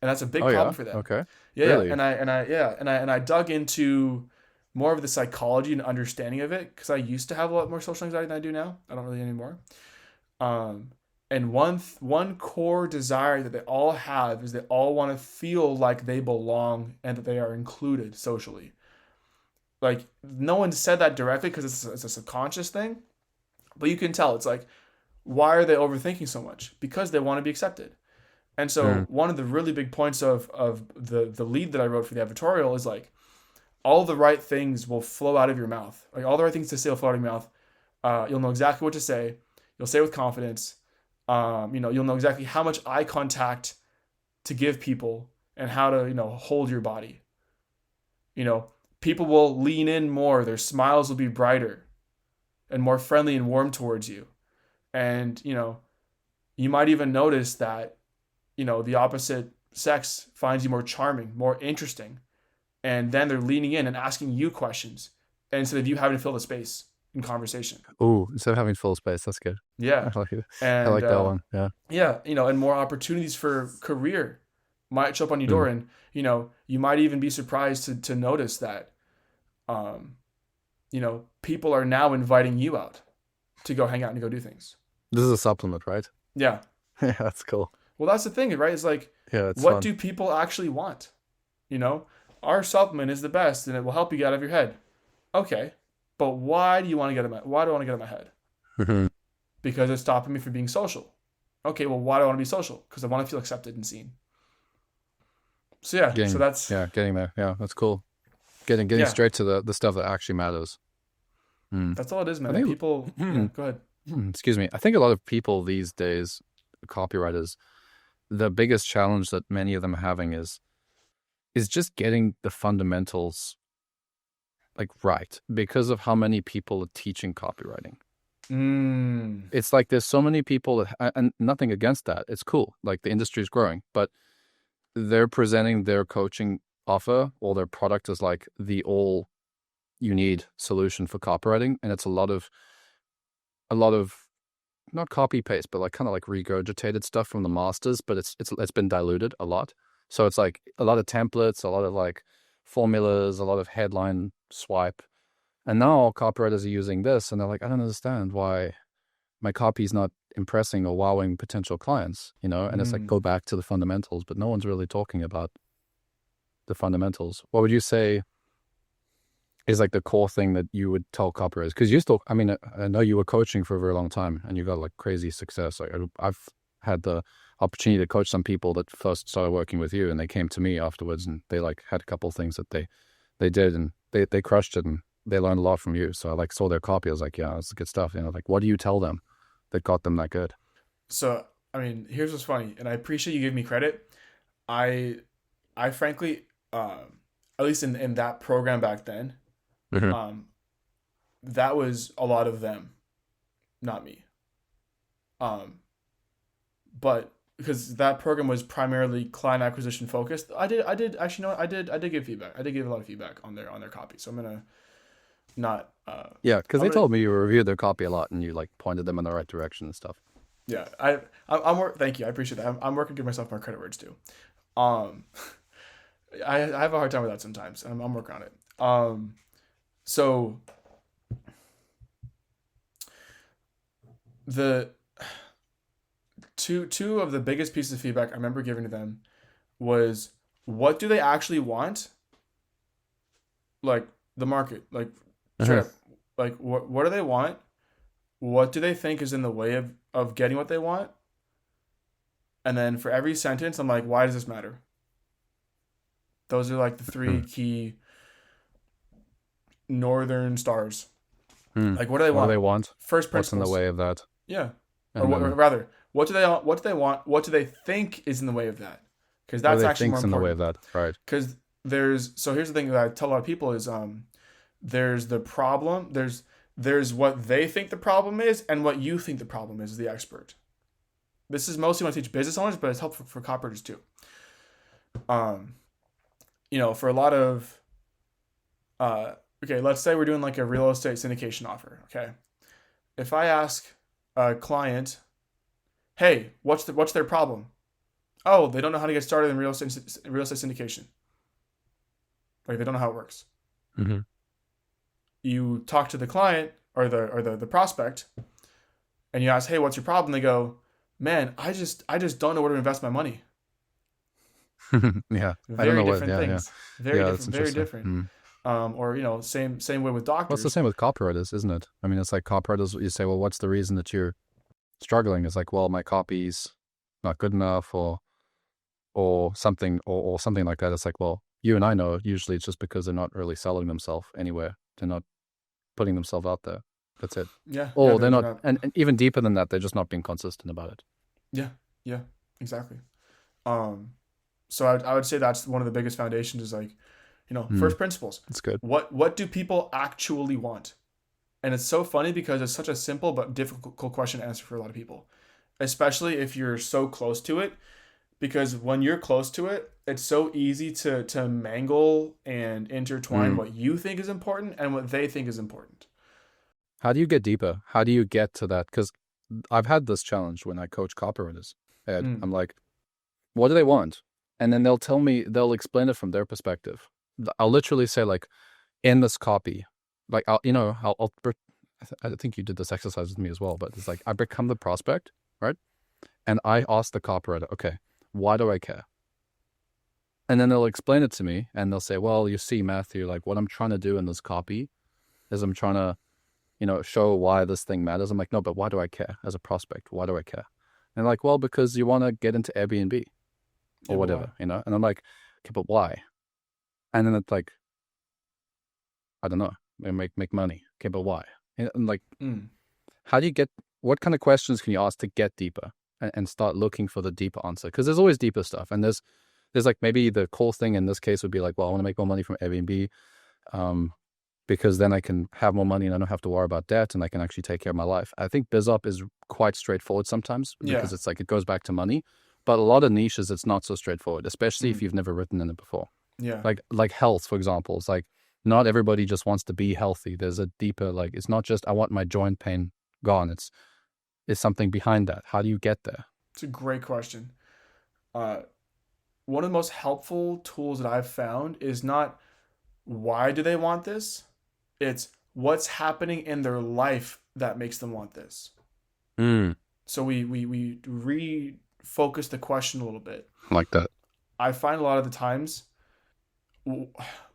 and that's a big Oh problem yeah. for them. Okay. Yeah, Really? and I dug into more of the psychology and understanding of it because I used to have a lot more social anxiety than I do now. I don't really anymore. Um, and one core desire that they all have is they all want to feel like they belong and that they are included socially. Like no one said that directly because it's a subconscious thing, but you can tell it's like, why are they overthinking so much? Because they want to be accepted. And Hmm. so one of the really big points of the lead that I wrote for the editorial is like all the right things will flow out of your mouth. Like all the right things to say will flow out of your mouth. You'll know exactly what to say. You'll say it with confidence. You'll know exactly how much eye contact to give people and how to, hold your body. You know, People will lean in more. Their smiles will be brighter and more friendly and warm towards you. And, you might even notice that, the opposite sex finds you more charming, more interesting. And then they're leaning in and asking you questions instead of you having to fill the space in conversation. Oh, instead of having full space, that's good. Yeah. I like it. I And like that one. Yeah. yeah, and more opportunities for career might show up on your Hmm. door. And, you might even be surprised to notice that, um, people are now inviting you out to go hang out and go do things. This is a supplement, right? Yeah. Yeah, that's cool. Well, that's the thing, right? It's like, Yeah, it's what fun. do people actually want? You know, our supplement is the best and it will help you get out of your head. Okay. But why do you want to why do I want to get out of my head? Mhm. Because it's stopping me from being social. Okay, well, why do I want to be social? Because I want to feel accepted and seen. So yeah, so Getting there. Yeah, that's cool. Getting yeah, straight to the stuff that actually matters. Hmm. that's all it is, I man. And think, people, yeah, go ahead. excuse me. I think a lot of people these days, copywriters, the biggest challenge that many of them are having is just getting the fundamentals like right because of how many people are teaching copywriting. Mm, It's like there's so many people that, and nothing against that. It's cool. Like the industry is growing, but they're presenting their coaching offer or their product as like the all you need solution for copywriting, and it's a lot of not copy paste, but like kind of like regurgitated stuff from the masters, but it's been diluted a lot. So it's like a lot of templates, a lot of like formulas, a lot of headline swipe. And now copywriters are using this and they're like, I don't understand why my copy is not impressing or wowing potential clients, and it's like mm. go back to the fundamentals, but no one's really talking about the fundamentals. What would you say is like the core thing that you would tell copywriters? Because you still, I mean, I know you were coaching for a very long time and you got like crazy success. Like I've had the opportunity to coach some people that first started working with you and they came to me afterwards and they like had a couple of things that they did and they crushed it and they learned a lot from you. So I like saw their copy. I was like, yeah, that's good stuff. Like what do you tell them that got them that good? So, I mean, here's what's funny, and I appreciate you giving me credit. I, I frankly, at least in that program back then, Mm-hmm. um, that was a lot of them, not me. Um, but because that program was primarily client acquisition focused, I did actually know I did give feedback. I did give a lot of feedback on their copy. So I'm gonna not Yeah, because I'm they gonna told me you reviewed their copy a lot and you like pointed them in the right direction and stuff. yeah I'm thank you, I appreciate that. I'm working to give myself more credit words too. Um, I have a hard time with that sometimes. I'm working on it. So the two of the biggest pieces of feedback I remember giving to them was, what do they actually want? Like the market, like straight Mhm. up, like what do they want? What do they think is in the way of getting what they want? And then for every sentence, I'm like, why does this matter? Those are like the three Mhm. key northern stars. Hmm. Like, what do they What do want? they want? First What's in the principles. way of that? Yeah. Or, And or then, rather, What do they want? What do they think is in the way of that? Because What do that's they actually more think's in the way of important. that? Right. Because here's the thing that I tell a lot of people is there's the problem, there's what they think the problem is and what you think the problem is the expert. This is mostly when I teach business owners, but it's helpful for copywriters too. For a lot of okay, let's say we're doing like a real estate syndication offer. Okay, if I ask a client, hey, what's their problem? Oh, they don't know how to get started in real estate syndication. Like they don't know how it works. Mm-hmm. You talk to the client or the prospect, and you ask, hey, what's your problem? They go, man, I just don't know where to invest my money. Yeah, I don't Very know what. different Yeah, things. yeah, Very yeah. different. That's Very interesting. different. Or same way with doctors. Well, it's the same with copywriters, isn't it? I mean, it's like copywriters. You say, well, what's the reason that you're struggling? It's like, well, my copy's not good enough, or something, or something like that. It's like, well, you and I know usually it's just because they're not really selling themselves anywhere. They're not putting themselves out there. That's it. Yeah. Or they're they're not, and even deeper than that, they're just not being consistent about it. Yeah. Exactly. So I would say that's one of the biggest foundations is like, first principles. That's good. What do people actually want? And it's so funny because it's such a simple but difficult question to answer for a lot of people, especially if you're so close to it. Because when you're close to it, it's so easy to mangle and intertwine what you think is important and what they think is important. How do you get deeper? How do you get to that? Because I've had this challenge when I coach copywriters, Ed. I'm like, what do they want? And then they'll explain it from their perspective. I'll literally say like, in this copy, like, I think you did this exercise with me as well, but it's like, I become the prospect, right? And I ask the copywriter, okay, why do I care? And then they'll explain it to me and they'll say, well, you see, Matthew, like what I'm trying to do in this copy is I'm trying to, show why this thing matters. I'm like, no, but why do I care as a prospect? Why do I care? And like, well, because you want to get into Airbnb or whatever, And I'm like, okay, but why? And then it's like, I don't know, make money. Okay, but why? And like, how do you what kind of questions can you ask to get deeper and start looking for the deeper answer? Because there's always deeper stuff. And there's like maybe the core thing in this case would be like, well, I want to make more money from Airbnb because then I can have more money and I don't have to worry about debt and I can actually take care of my life. I think BizUp is quite straightforward sometimes because it's like it goes back to money. But a lot of niches, it's not so straightforward, especially if you've never written in it before. Yeah. Like health, for example. It's like not everybody just wants to be healthy. There's a deeper, like, it's not just I want my joint pain gone. It's something behind that. How do you get there? It's a great question. One of the most helpful tools that I've found is not why do they want this? It's what's happening in their life that makes them want this. So we refocus the question a little bit. Like that. I find a lot of the times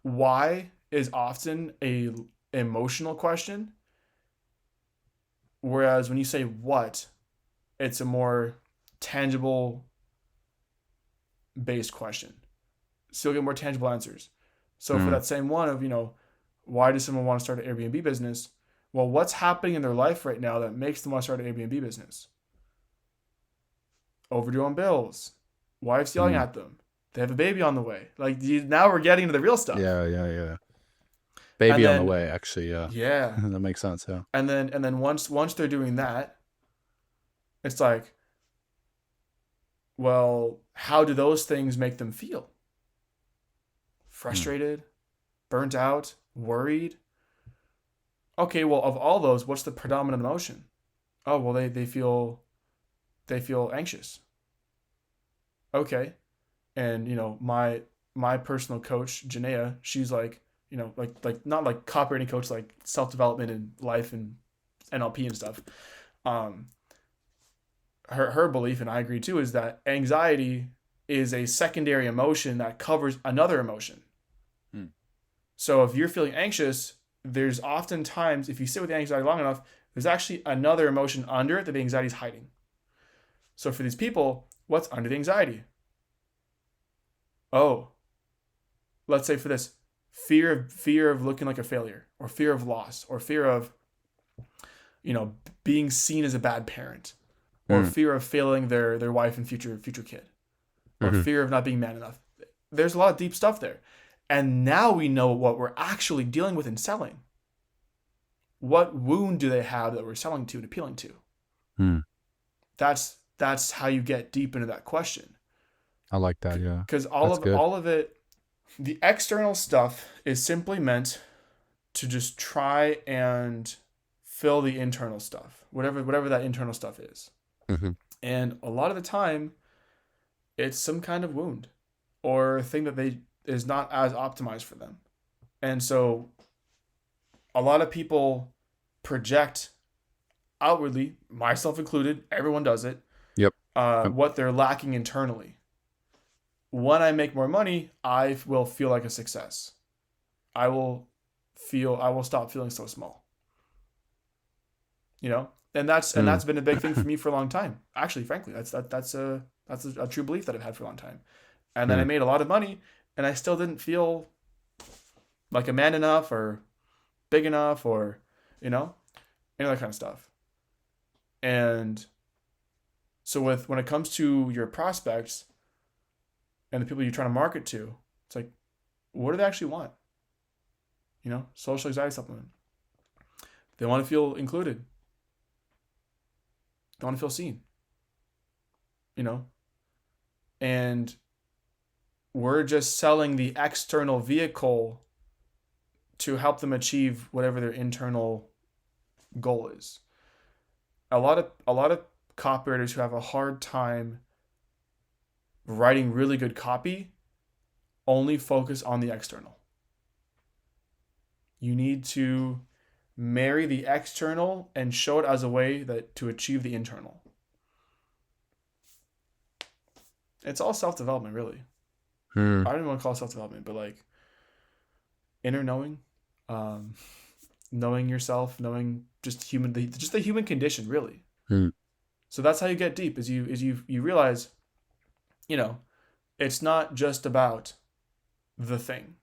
why is often a emotional question, whereas when you say what, it's a more tangible based question. So you'll get more tangible answers. So for that same one of, why does someone want to start an Airbnb business? Well, what's happening in their life right now that makes them want to start an Airbnb business? Overdue on bills. Wife's yelling at them. They have a baby on the way. Like now we're getting into the real stuff. Yeah. Baby on the way, actually. Yeah. Yeah. That makes sense. Yeah. And then once they're doing that, it's like, well, how do those things make them feel? Frustrated, burnt out, worried. Okay, well, of all those, what's the predominant emotion? Oh, well, they feel anxious. Okay. And my personal coach, Janaea, she's like, like not like copywriting coach, like self-development and life and NLP and stuff. Her belief, and I agree too, is that anxiety is a secondary emotion that covers another emotion. So if you're feeling anxious, there's often times, if you sit with the anxiety long enough, there's actually another emotion under it that the anxiety is hiding. So for these people, what's under the anxiety? Oh, let's say for this, fear of looking like a failure, or fear of loss, or fear of, being seen as a bad parent, or Mm. fear of failing their wife and future kid, or Mm-hmm. fear of not being man enough. There's a lot of deep stuff there. And now we know what we're actually dealing with in selling. What wound do they have that we're selling to and appealing to? Mm. That's how you get deep into that question. I like that. Yeah. Because That's good. all of it, the external stuff is simply meant to just try and fill the internal stuff, whatever that internal stuff is. Mm-hmm. And a lot of the time, it's some kind of wound or thing that they is not as optimized for them. And so a lot of people project outwardly, myself included, everyone does it, Yep. what they're lacking internally. When I make more money, I will feel like a success. I will stop feeling so small. You know? And that's been a big thing for me for a long time. Actually, frankly, that's a true belief that I've had for a long time. And then I made a lot of money and I still didn't feel like a man enough or big enough or, any of that kind of stuff. And so when it comes to your prospects and the people you're trying to market to, it's like, what do they actually want? Social anxiety supplement. They want to feel included. They want to feel seen. And we're just selling the external vehicle to help them achieve whatever their internal goal is. A lot of copywriters who have a hard time writing really good copy only focus on the external. You need to marry the external and show it as a way to achieve the internal. It's all self-development, really. I don't even want to call it self-development, but like inner knowing, knowing yourself, knowing just the human condition, really. So that's how you get deep. Is you realize, it's not just about the thing;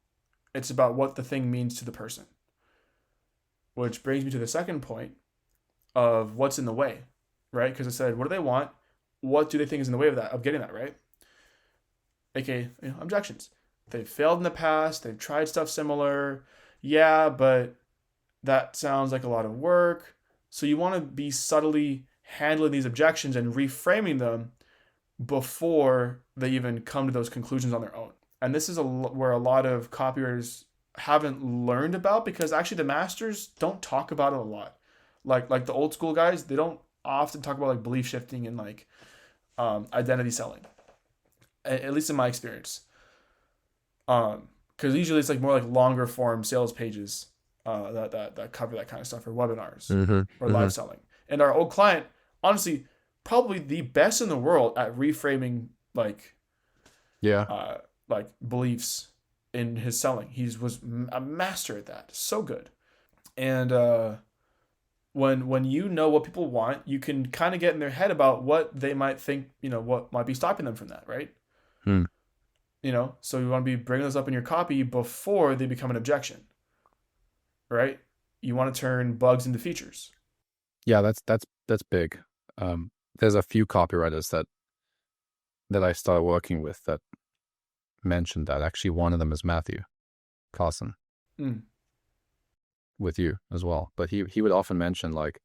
it's about what the thing means to the person. Which brings me to the second point of what's in the way, right? Because I said, what do they want? What do they think is in the way of getting that, right? AKA, objections. They've failed in the past. They've tried stuff similar. Yeah, but that sounds like a lot of work. So you want to be subtly handling these objections and reframing them before they even come to those conclusions on their own. And this is where a lot of copywriters haven't learned about, because actually the masters don't talk about it a lot. Like the old school guys, they don't often talk about like belief shifting and like identity selling, at least in my experience. Because usually it's like more like longer form sales pages that cover that kind of stuff, or webinars, or live selling. And our old client, honestly, probably the best in the world at reframing like beliefs in his selling. He was a master at that. So good. And when you know what people want, you can kind of get in their head about what they might think, what might be stopping them from that, right? So you want to be bringing those up in your copy before they become an objection, right? You want to turn bugs into features. Yeah, that's big. There's a few copywriters that I started working with that mentioned that. Actually, one of them is Matthew Carson, with you as well. But he would often mention, like,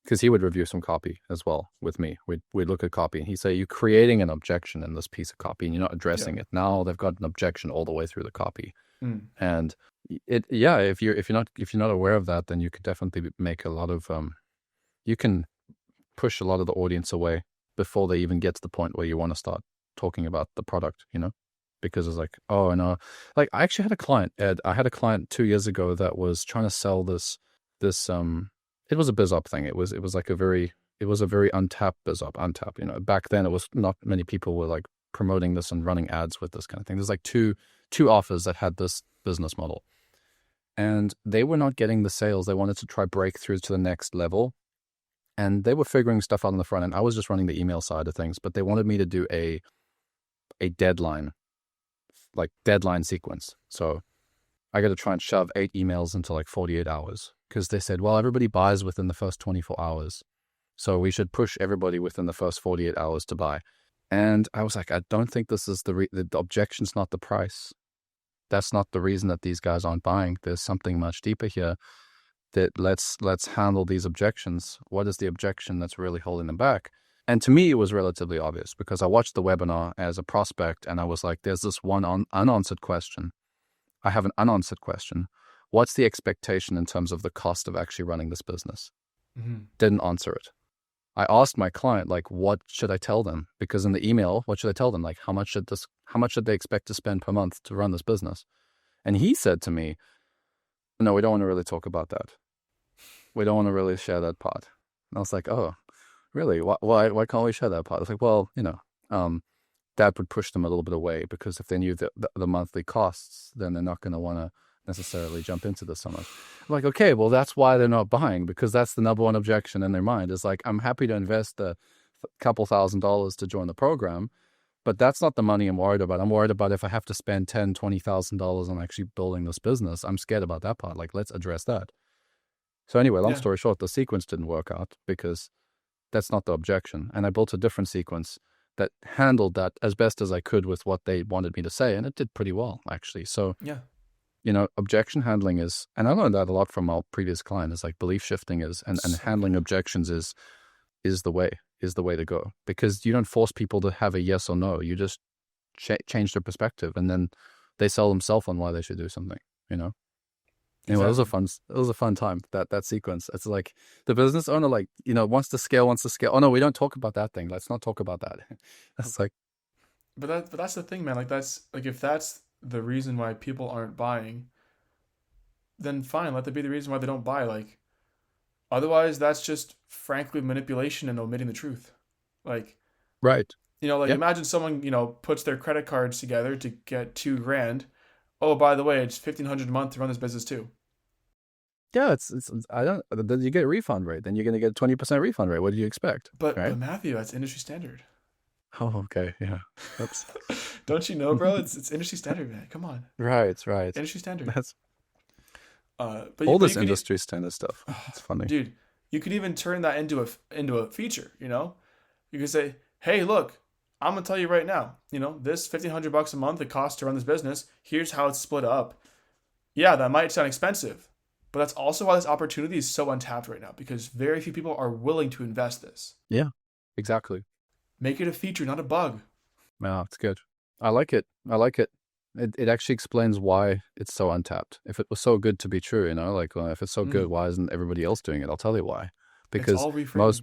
because he would review some copy as well with me. We'd look at copy and he'd say, you're creating an objection in this piece of copy and you're not addressing it. Now they've got an objection all the way through the copy. And if you're not aware of that, then you could definitely make a lot of you can push a lot of the audience away before they even get to the point where you want to start talking about the product, because it's like, oh, no. Like, I actually had a client, Ed. I had a client 2 years ago that was trying to sell this it was a biz up thing. It was a very untapped biz up, untapped. Back then it was not many people were like promoting this and running ads with this kind of thing. There's like two offers that had this business model, and they were not getting the sales. They wanted to try breakthrough to the next level, and they were figuring stuff out on the front end. I was just running the email side of things, but they wanted me to do a deadline sequence. So I got to try and shove 8 emails into like 48 hours, because they said, well, everybody buys within the first 24 hours. So we should push everybody within the first 48 hours to buy. And I was like, I don't think this is the objection's not the price. That's not the reason that these guys aren't buying. There's something much deeper here that let's handle these objections. What is the objection that's really holding them back? And to me, it was relatively obvious because I watched the webinar as a prospect and I was like, there's this one unanswered question. I have an unanswered question. What's the expectation in terms of the cost of actually running this business? Didn't answer it. I asked my client, like, what should I tell them? Because in the email, what should I tell them? Like, how much should they expect to spend per month to run this business? And he said to me, no, we don't want to really talk about that. We don't want to really share that part. And I was like, oh, really? Why can't we share that part? I was like, well, that would push them a little bit away because if they knew the monthly costs, then they're not going to want to necessarily jump into this so much. I'm like, okay, well, that's why they're not buying, because that's the number one objection in their mind is like, I'm happy to invest a couple $1,000s to join the program, but that's not the money I'm worried about. I'm worried about if I have to spend $10,000, $20,000 on actually building this business. I'm scared about that part. Like, let's address that. So anyway, long story short, the sequence didn't work out because that's not the objection. And I built a different sequence that handled that as best as I could with what they wanted me to say. And it did pretty well, actually. So, objection handling is, and I learned that a lot from our previous client, is like belief shifting is, and handling objections is the way to go, because you don't force people to have a yes or no. You just change their perspective and then they sell themselves on why they should do something, Anyway, exactly. It was a fun time, that sequence. It's like the business owner, like, wants to scale. Oh no, we don't talk about that thing. Let's not talk about that. That's like, but that's the thing, man. Like, that's like, if that's the reason why people aren't buying, then fine, let that be the reason why they don't buy. Like, otherwise that's just frankly manipulation and omitting the truth. Like, right. Imagine someone, puts their credit cards together to get $2,000. Oh, by the way, it's $1,500 a month to run this business too. Yeah, then you get a refund rate. Then you're going to get a 20% refund rate. What do you expect? But right? But Matthew, that's industry standard. Oh, okay. Yeah. Oops. Don't you know, bro? It's industry standard, man. Come on. Right. Industry standard. That's but all this industry standard stuff. It's funny. Dude, you could even turn that into a feature, You could say, hey, look, I'm going to tell you right now, this $1,500 a month it costs to run this business. Here's how it's split up. Yeah, that might sound expensive, but that's also why this opportunity is so untapped right now, because very few people are willing to invest this. Yeah, exactly. Make it a feature, not a bug. No, it's good. I like it. It actually explains why it's so untapped. If it was so good to be true, if it's so good, why isn't everybody else doing it? I'll tell you why. Because it's all reframing.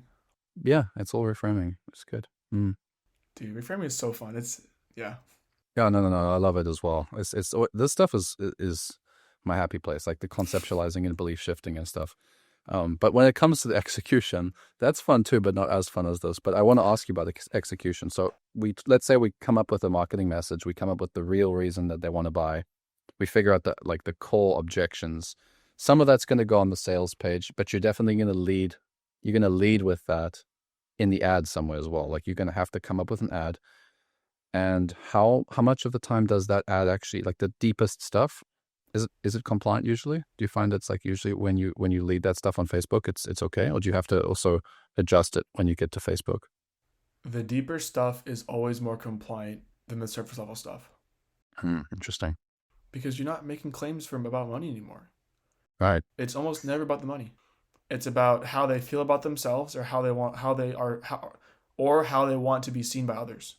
It's all reframing. It's good. Dude, reframing is so fun. Yeah, no. I love it as well. It's this stuff is my happy place, like the conceptualizing and belief shifting and stuff. But when it comes to the execution, that's fun too, but not as fun as this. But I want to ask you about execution. So let's say we come up with a marketing message, we come up with the real reason that they want to buy. We figure out the core objections. Some of that's going to go on the sales page, but you're definitely going to lead. You're going to lead with that in the ad somewhere as well. Like, you're going to have to come up with an ad. And how much of the time does that ad actually, like the deepest stuff, is it compliant usually? Do you find it's like usually when you lead that stuff on Facebook, it's okay? Or do you have to also adjust it when you get to Facebook? The deeper stuff is always more compliant than the surface level stuff. Interesting. Because you're not making claims about money anymore. Right. It's almost never about the money. It's about how they feel about themselves, or how they want to be seen by others.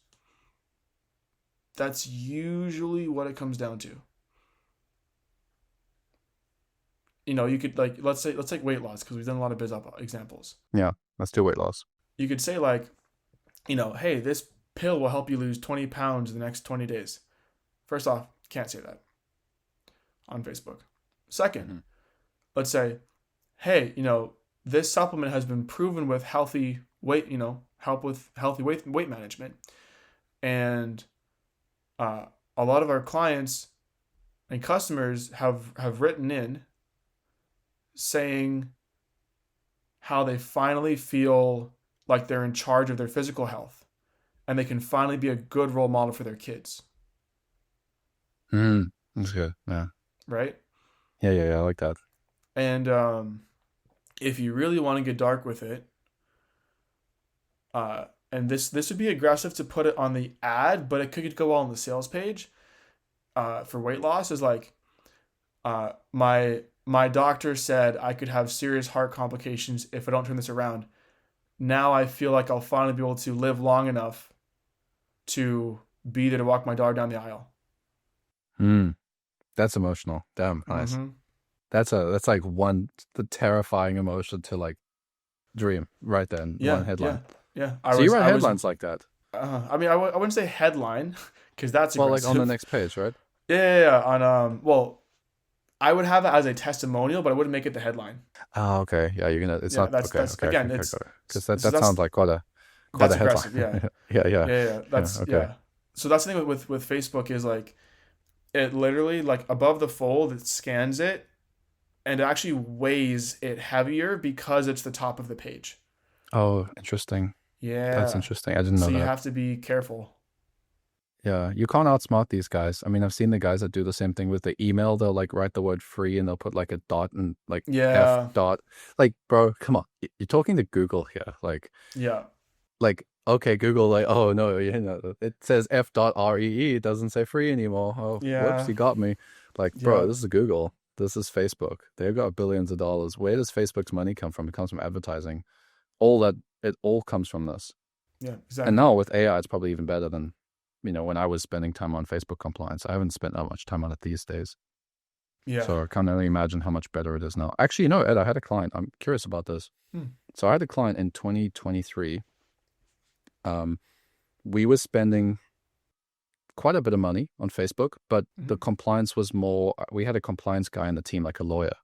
That's usually what it comes down to. You could, like, let's take weight loss, because we've done a lot of biz examples. Yeah, let's do weight loss. You could say, like, hey, this pill will help you lose 20 pounds in the next 20 days. First off, can't say that on Facebook. Second, let's say, hey, this supplement has been proven with healthy weight, help with healthy weight management. And a lot of our clients and customers have written in saying how they finally feel like they're in charge of their physical health and they can finally be a good role model for their kids. That's good. Yeah. Right? Yeah, I like that. And if you really want to get dark with it, And this would be aggressive to put it on the ad, but it could go on the sales page. For weight loss is like, my doctor said I could have serious heart complications if I don't turn this around. Now I feel like I'll finally be able to live long enough to be there to walk my dog down the aisle. That's emotional. Damn, nice. Mm-hmm. That's like the terrifying emotion to like dream right then. One headline. Yeah. So you write headlines like that? I mean, I wouldn't say headline because that's aggressive. Well, like on the next page, right? Yeah. On well, I would have it as a testimonial, but I wouldn't make it the headline. Oh, okay. Yeah, you're gonna. It's not That's okay. again, Okay, it's because that so that's sounds like quite a aggressive. headline. Yeah. Yeah. That's Okay. yeah. So that's the thing with Facebook is like it literally like above the fold it scans it and it actually weighs it heavier because it's the top of the page. Oh, interesting. Yeah. That's interesting. I didn't know So you that. have to be careful. Yeah, you can't outsmart these guys. I mean, I've seen the guys that do the same thing with the email. They'll like write the word free and they'll put like a dot and like Yeah. F dot. Like, bro, come on. You're talking to Google here. Yeah. Okay, Google, like, oh no, it says F dot REE. It doesn't say free anymore. Oh, Yeah. whoops, you got me. Like, bro, Yeah. this is Google. This is Facebook. They've got billions of dollars. Where does Facebook's money come from? It comes from advertising. It all comes from this. Yeah, exactly. And now with AI, it's probably even better than, when I was spending time on Facebook compliance. I haven't spent that much time on it these days. Yeah. So I can't really imagine how much better it is now. Actually, Ed, I had a client. I'm curious about this. So I had a client in 2023. We were spending quite a bit of money on Facebook, but the compliance was more, we had a compliance guy in the team, like a lawyer.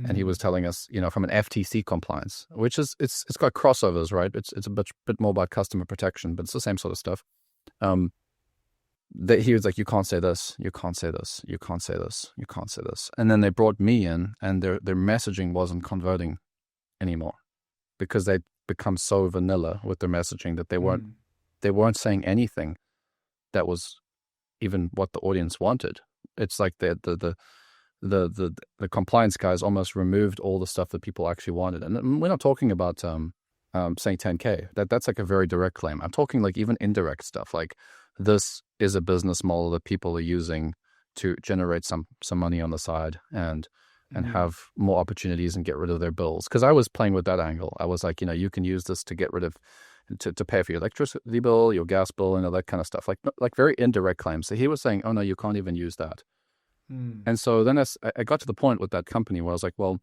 And he was telling us, from an FTC compliance, which is, it's got crossovers, right? It's a bit more about customer protection, but it's the same sort of stuff. That he was like, you can't say this, you can't say this, you can't say this, you can't say this. And then they brought me in and their messaging wasn't converting anymore because they'd become so vanilla with their messaging that they weren't saying anything that was even what the audience wanted. It's like the compliance guys almost removed all the stuff that people actually wanted. And we're not talking about saying 10K. That's like a very direct claim. I'm talking like even indirect stuff. Like this is a business model that people are using to generate some money on the side and have more opportunities and get rid of their bills. Because I was playing with that angle. I was like, you can use this to get rid of to pay for your electricity bill, your gas bill, and all that kind of stuff. Like very indirect claims. So he was saying, oh no, you can't even use that. And so then I got to the point with that company where I was like, well,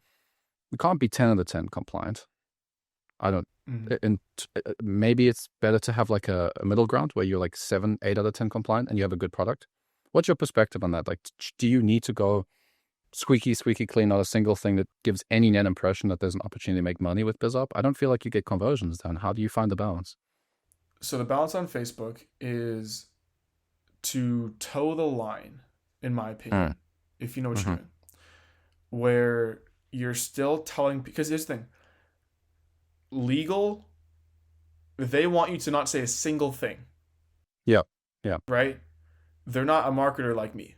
we can't be 10 out of 10 compliant. I don't, and maybe it's better to have like a middle ground where you're like 7, 8 out of 10 compliant and you have a good product. What's your perspective on that? Like, do you need to go squeaky clean, not a single thing that gives any net impression that there's an opportunity to make money with BizUp? I don't feel like you get conversions down. How do you find the balance? So the balance on Facebook is to toe the line, in my opinion, if you know what you're doing, where you're still telling, because here's the thing, legal, they want you to not say a single thing. Yeah. Right? They're not a marketer like me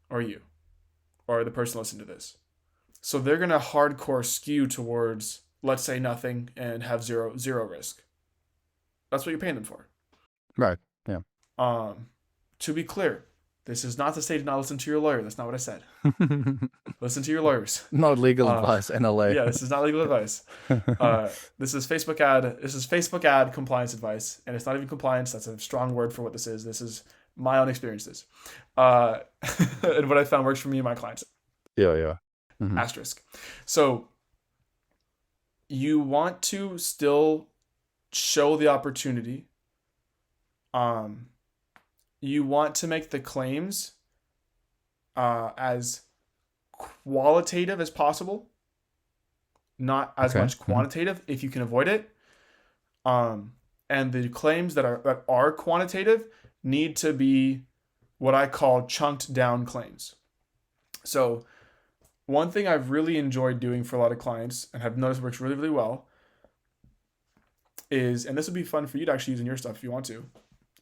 or you or the person listening to this. So they're going to hardcore skew towards, let's say nothing and have zero risk. That's what you're paying them for. Right. Yeah. To be clear, this is not to say to not listen to your lawyer. That's not what I said. Listen to your lawyers. Not legal advice, NLA. Yeah, this is not legal advice. This is Facebook ad compliance advice, and it's not even compliance. That's a strong word for what this is. This is my own experiences, and what I found works for me and my clients. Yeah. Asterisk. So you want to still show the opportunity. You want to make the claims as qualitative as possible, not as much quantitative if you can avoid it. And the claims that are quantitative need to be what I call chunked down claims. So one thing I've really enjoyed doing for a lot of clients and have noticed works really, really well is, and this would be fun for you to actually use in your stuff if you want to,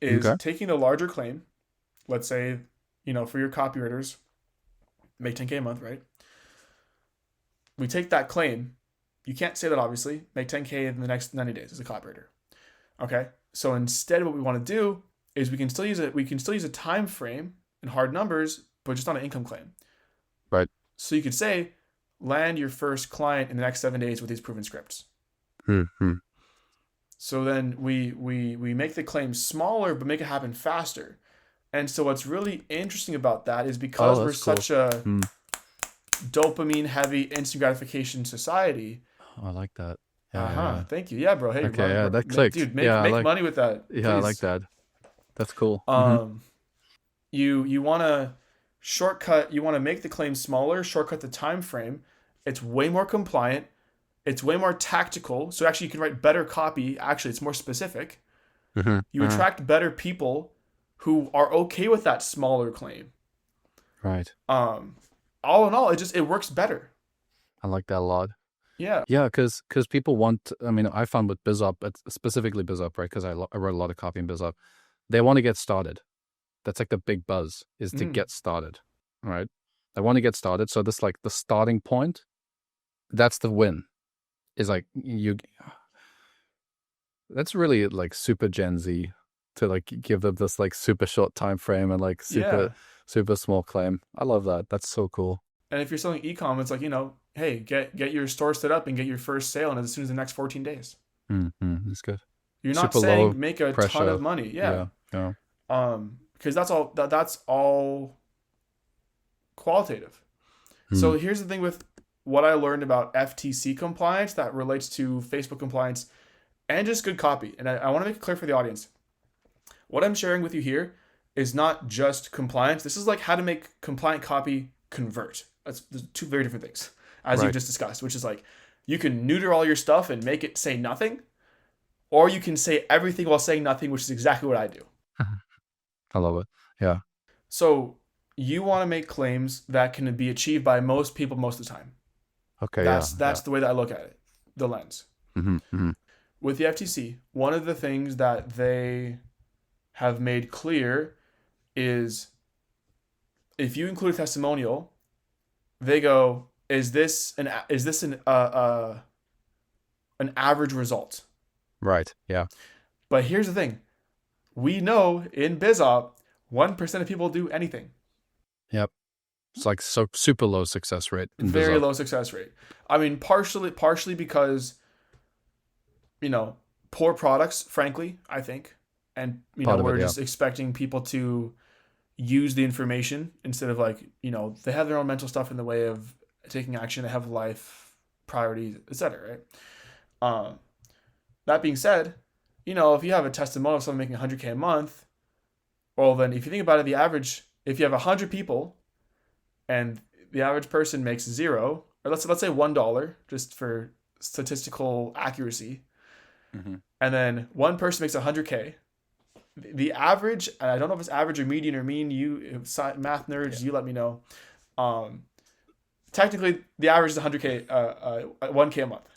is taking the larger claim, let's say, for your copywriters, make 10K a month, right? We take that claim. You can't say that, obviously. Make 10K in the next 90 days as a copywriter. Okay. So instead, what we want to do is we can still use a time frame and hard numbers, but just not an income claim. Right. So you could say, land your first client in the next 7 days with these proven scripts. Mm-hmm. So then we make the claim smaller, but make it happen faster. And so what's really interesting about that is because we're such a dopamine heavy instant gratification society. Oh, I like that. Thank you. Yeah, bro. Hey, okay, yeah, that clicked. Dude, make money with that. Please. Yeah, I like that. That's cool. You want to shortcut. You want to make the claim smaller, shortcut the time frame. It's way more compliant. It's way more tactical. So actually, you can write better copy. Actually, it's more specific. You attract better people who are okay with that smaller claim. Right. All in all, it works better. I like that a lot. Yeah. Yeah, because people want, I mean, I found with BizUp, specifically BizUp, right? Because I wrote a lot of copy in BizUp. They want to get started. That's like the big buzz, is to get started, right? They want to get started. So this, like, the starting point, that's the win. Is like, that's really like super Gen Z to like give them this like super short time frame and like super small claim. I love that. That's so cool. And if you're selling e-com, it's like, hey, get your store set up and get your first sale in as soon as the next 14 days. That's good. You're not super saying make a pressure. Ton of money. Yeah. Because that's all qualitative. So here's the thing with what I learned about FTC compliance that relates to Facebook compliance and just good copy. And I want to make it clear for the audience. What I'm sharing with you here is not just compliance. This is like how to make compliant copy convert. That's two very different things, as you've just discussed, which is like you can neuter all your stuff and make it say nothing, or you can say everything while saying nothing, which is exactly what I do. I love it. Yeah. So you want to make claims that can be achieved by most people most of the time. Okay. That's the way that I look at it, the lens. With the FTC, one of the things that they have made clear is if you include a testimonial, they go, is this an average result? Right. Yeah. But here's the thing. We know in BizOp, 1% of people do anything. Yep. It's like so super low success rate. Very low success rate. I mean, partially because, poor products, frankly, I think. And, we're just expecting people to use the information instead of like, they have their own mental stuff in the way of taking action. They have life priorities, etc. Right? That being said, if you have a testimonial of someone making 100K a month, well, then if you think about it, the average, if you have 100 people and the average person makes $0, or let's say $1, just for statistical accuracy, and then one person makes 100K, the average, I don't know if it's average or median or mean, you math nerds, you let me know. Technically, the average is 100K, 1K a month.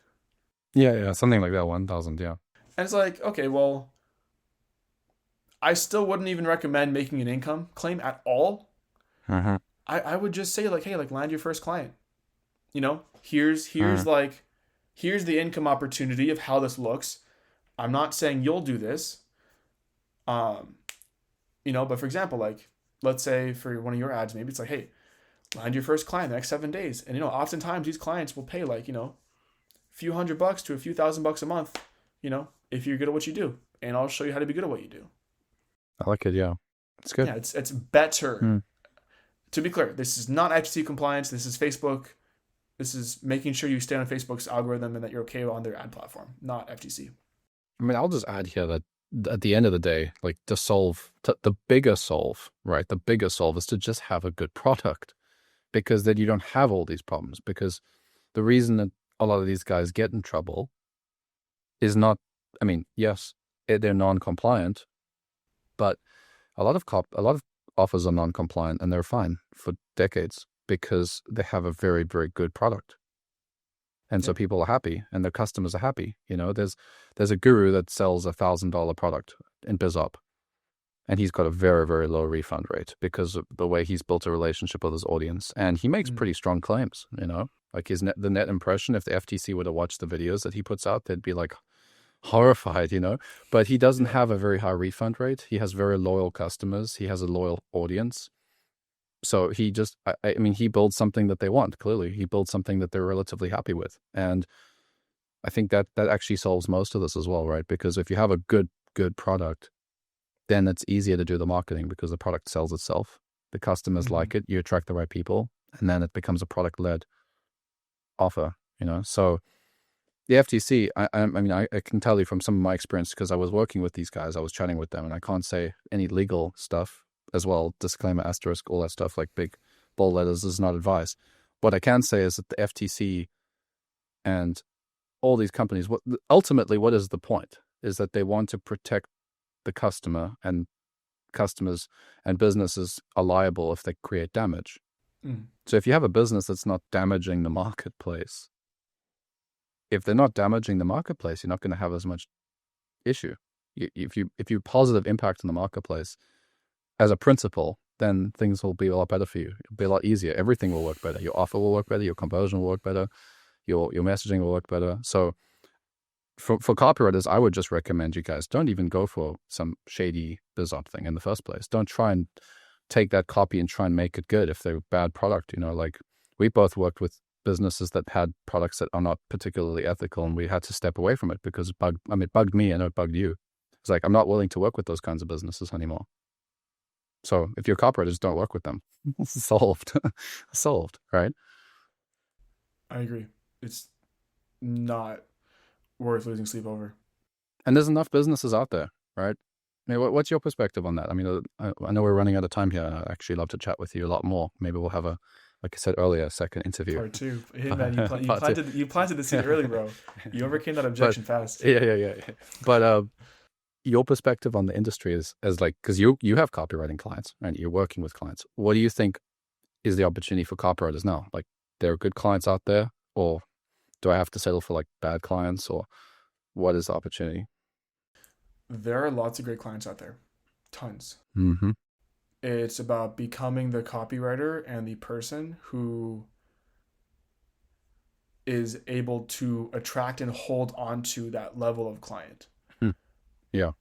Yeah, something like that, 1,000, yeah. And it's like, okay, well, I still wouldn't even recommend making an income claim at all. I would just say like, hey, like land your first client. Here's the income opportunity of how this looks. I'm not saying you'll do this. But for example, like, let's say for one of your ads, maybe it's like, hey, land your first client the next 7 days. And, oftentimes these clients will pay like, a few $100 to a few $1,000 a month, if you're good at what you do. And I'll show you how to be good at what you do. I like it. Yeah. It's good. Yeah. It's better. To be clear, this is not FTC compliance. This is Facebook. This is making sure you stay on Facebook's algorithm and that you're okay on their ad platform, not FTC. I mean, I'll just add here that at the end of the day, like the bigger solve, right? The bigger solve is to just have a good product, because then you don't have all these problems. Because the reason that a lot of these guys get in trouble is not, I mean, yes, they're non-compliant, but a lot of offers are non-compliant and they're fine for decades because they have a very, very good product. And so people are happy and their customers are happy. There's a guru that sells $1,000 product in BizUp, and he's got a very, very low refund rate because of the way he's built a relationship with his audience. And he makes pretty strong claims, like the net impression, if the FTC were to watch the videos that he puts out, they'd be like horrified, but he doesn't Yeah. have a very high refund rate. He has very loyal customers. He has a loyal audience. So he just, I mean, he builds something that they want. Clearly, he builds something that they're relatively happy with. And I think that actually solves most of this as well, right? Because if you have a good product, then it's easier to do the marketing because the product sells itself. The customers like it, you attract the right people, and then it becomes a product-led offer, So the FTC, I mean, I can tell you from some of my experience because I was working with these guys, I was chatting with them, and I can't say any legal stuff as well, disclaimer, asterisk, all that stuff, like big bold letters is not advice. What I can say is that the FTC and all these companies, ultimately, what is the point? Is that they want to protect the customer, and customers and businesses are liable if they create damage. So if you have a business that's not damaging the marketplace, if they're not damaging the marketplace, you're not going to have as much issue. If you positive impact on the marketplace as a principle, then things will be a lot better for you. It'll be a lot easier. Everything will work better. Your offer will work better. Your conversion will work better. Your messaging will work better. So for copywriters, I would just recommend you guys don't even go for some shady BizOp thing in the first place. Don't try and take that copy and try and make it good if they're a bad product. Like we both worked with businesses that had products that are not particularly ethical, and we had to step away from it because it bugged me and it bugged you. It's like, I'm not willing to work with those kinds of businesses anymore. So if you're copywriters, don't work with them. Solved. Solved, right? I agree. It's not worth losing sleep over. And there's enough businesses out there, right? I mean, what's your perspective on that? I mean, I know we're running out of time here, and I'd actually love to chat with you a lot more. Maybe we'll have like I said earlier, a second interview. Part two. Hey man, you planted the seed early, bro. You overcame that objection fast. Yeah. But your perspective on the industry is like, because you have copywriting clients and you're working with clients. What do you think is the opportunity for copywriters now? Like, there are good clients out there, or do I have to settle for like bad clients, or what is the opportunity? There are lots of great clients out there. Tons. Mm-hmm. It's about becoming the copywriter and the person who is able to attract and hold on to that level of client. Yeah.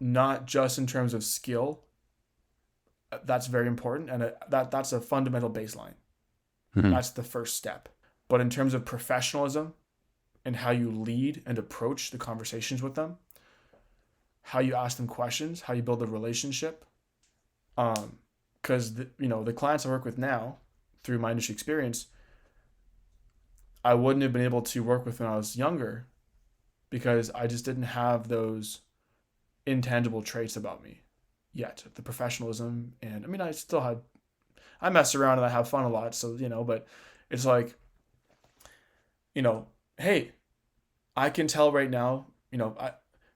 Not just in terms of skill. That's very important, and that's a fundamental baseline. Mm-hmm. That's the first step. But in terms of professionalism and how you lead and approach the conversations with them, how you ask them questions, how you build a relationship, because the clients I work with now, through my industry experience, I wouldn't have been able to work with when I was younger, because I just didn't have those intangible traits about me yet. The professionalism, and I mean, I mess around and I have fun a lot. So, but it's like, hey, I can tell right now,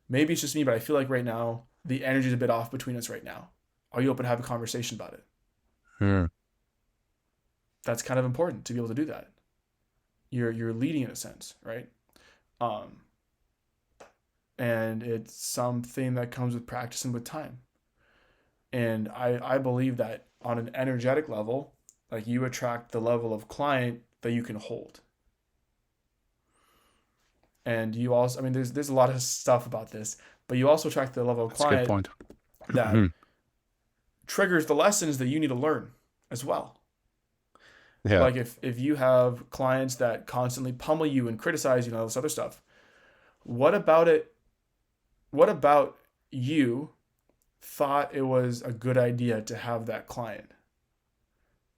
maybe it's just me, but I feel like right now the energy is a bit off between us right now. Are you open to have a conversation about it? That's kind of important to be able to do that. You're leading in a sense, right? And it's something that comes with practice and with time. And I believe that on an energetic level, like, you attract the level of client that you can hold. And you also, I mean, there's a lot of stuff about this, but you also attract the level of That's a good client point. that triggers the lessons that you need to learn as well. Yeah. Like, if you have clients that constantly pummel you and criticize you and all this other stuff, what about you thought it was a good idea to have that client?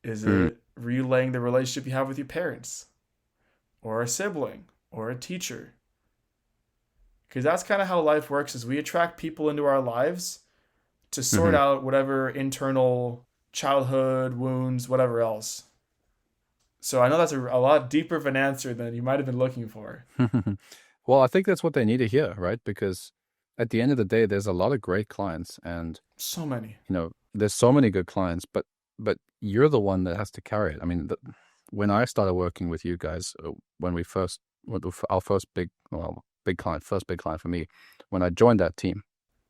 Is it relaying the relationship you have with your parents, or a sibling, or a teacher? Because that's kind of how life works, is we attract people into our lives to sort out whatever internal childhood wounds, whatever else. So I know that's a lot deeper of an answer than you might have been looking for. Well, I think that's what they need to hear, right? Because at the end of the day, there's a lot of great clients, and so many. There's so many good clients, but you're the one that has to carry it. I mean, when I started working with you guys, when our first big client for me, when I joined that team,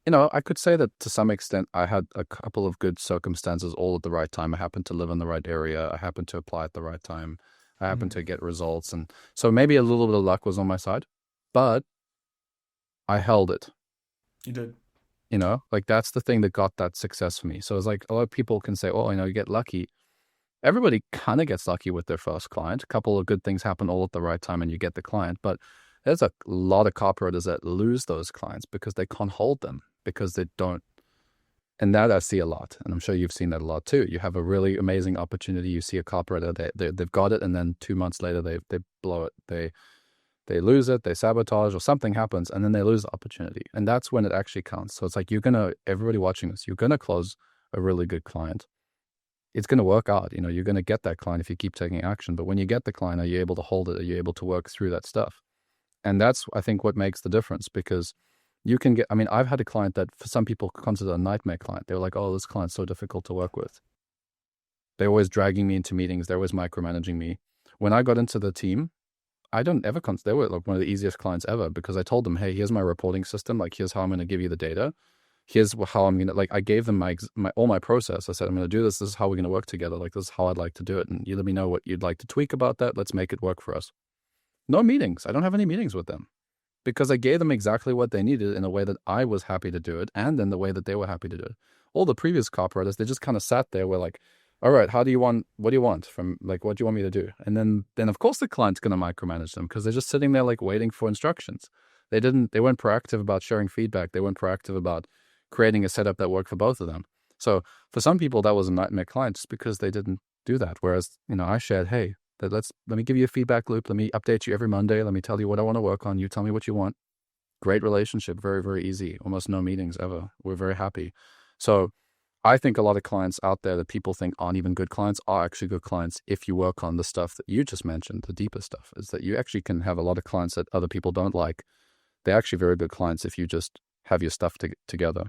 I could say that to some extent I had a couple of good circumstances all at the right time. I happened to live in the right area. I happened to apply at the right time. I happened to get results. And so maybe a little bit of luck was on my side. But I held it. You did. You know, like that's the thing that got that success for me. So it's like a lot of people can say, oh, you know, you get lucky. Everybody kind of gets lucky with their first client. A couple of good things happen all at the right time and you get the client. But there's a lot of copywriters that lose those clients because they can't hold them, because they don't. And that I see a lot. And I'm sure you've seen that a lot too. You have a really amazing opportunity. You see a copywriter, they've got it. And then 2 months later, they blow it. They lose it, they sabotage, or something happens, and then they lose the opportunity. And that's when it actually counts. So it's like, everybody watching this, you're going to close a really good client. It's going to work out. You know, you're going to get that client if you keep taking action. But when you get the client, are you able to hold it? Are you able to work through that stuff? And that's, I think, what makes the difference, because you can get, I mean, I've had a client that for some people consider a nightmare client. They were like, oh, this client's so difficult to work with. They're always dragging me into meetings. They're always micromanaging me. When I got into the team, I don't ever consider, they were like one of the easiest clients ever, because I told them, hey, here's my reporting system. Like, here's how I'm going to give you the data. Here's how I'm going to, like, I gave them all my process. I said, I'm going to do this. This is how we're going to work together. Like, this is how I'd like to do it. And you let me know what you'd like to tweak about that. Let's make it work for us. No meetings. I don't have any meetings with them, because I gave them exactly what they needed in a way that I was happy to do it, and in the way that they were happy to do it. All the previous copywriters, they just kind of sat there, were like, all right, what do you want from, like, what do you want me to do? And then of course the client's going to micromanage them, because they're just sitting there like waiting for instructions. They weren't proactive about sharing feedback. They weren't proactive about creating a setup that worked for both of them. So for some people that was a nightmare client, just because they didn't do that. Whereas, you know, I shared, hey, let me give you a feedback loop. Let me update you every Monday. Let me tell you what I want to work on. You tell me what you want. Great relationship. Very, very easy. Almost no meetings ever. We're very happy. So I think a lot of clients out there that people think aren't even good clients are actually good clients if you work on the stuff that you just mentioned. The deeper stuff is that you actually can have a lot of clients that other people don't like. They're actually very good clients if you just have your stuff together.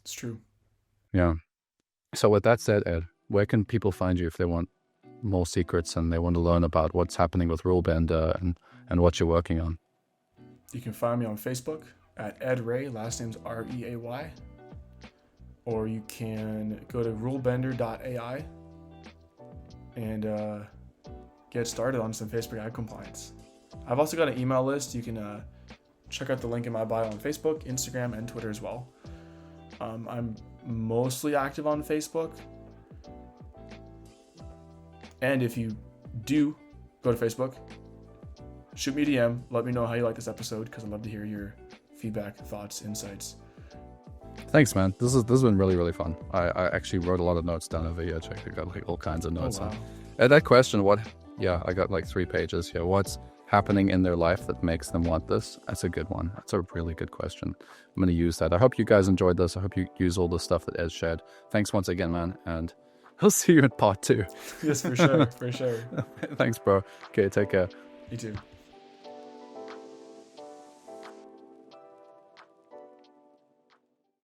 It's true. Yeah. So with that said, Ed, where can people find you if they want more secrets and they want to learn about what's happening with RuleBender and what you're working on? You can find me on Facebook at Ed Reay, last name's Reay. Or you can go to rulebender.ai and get started on some Facebook ad compliance. I've also got an email list. You can check out the link in my bio on Facebook, Instagram, and Twitter as well. I'm mostly active on Facebook. And if you do go to Facebook, shoot me a DM. Let me know how you like this episode, because I'd love to hear your feedback, thoughts, insights. Thanks, man. This has been really, really fun. I actually wrote a lot of notes down over here. I got like all kinds of notes. Oh, wow. And that question, I got like 3 pages here. What's happening in their life that makes them want this? That's a good one. That's a really good question. I'm going to use that. I hope you guys enjoyed this. I hope you use all the stuff that Ed shared. Thanks once again, man. And I'll see you in part 2. Yes, for sure. For sure. Thanks, bro. Okay, take care. You too.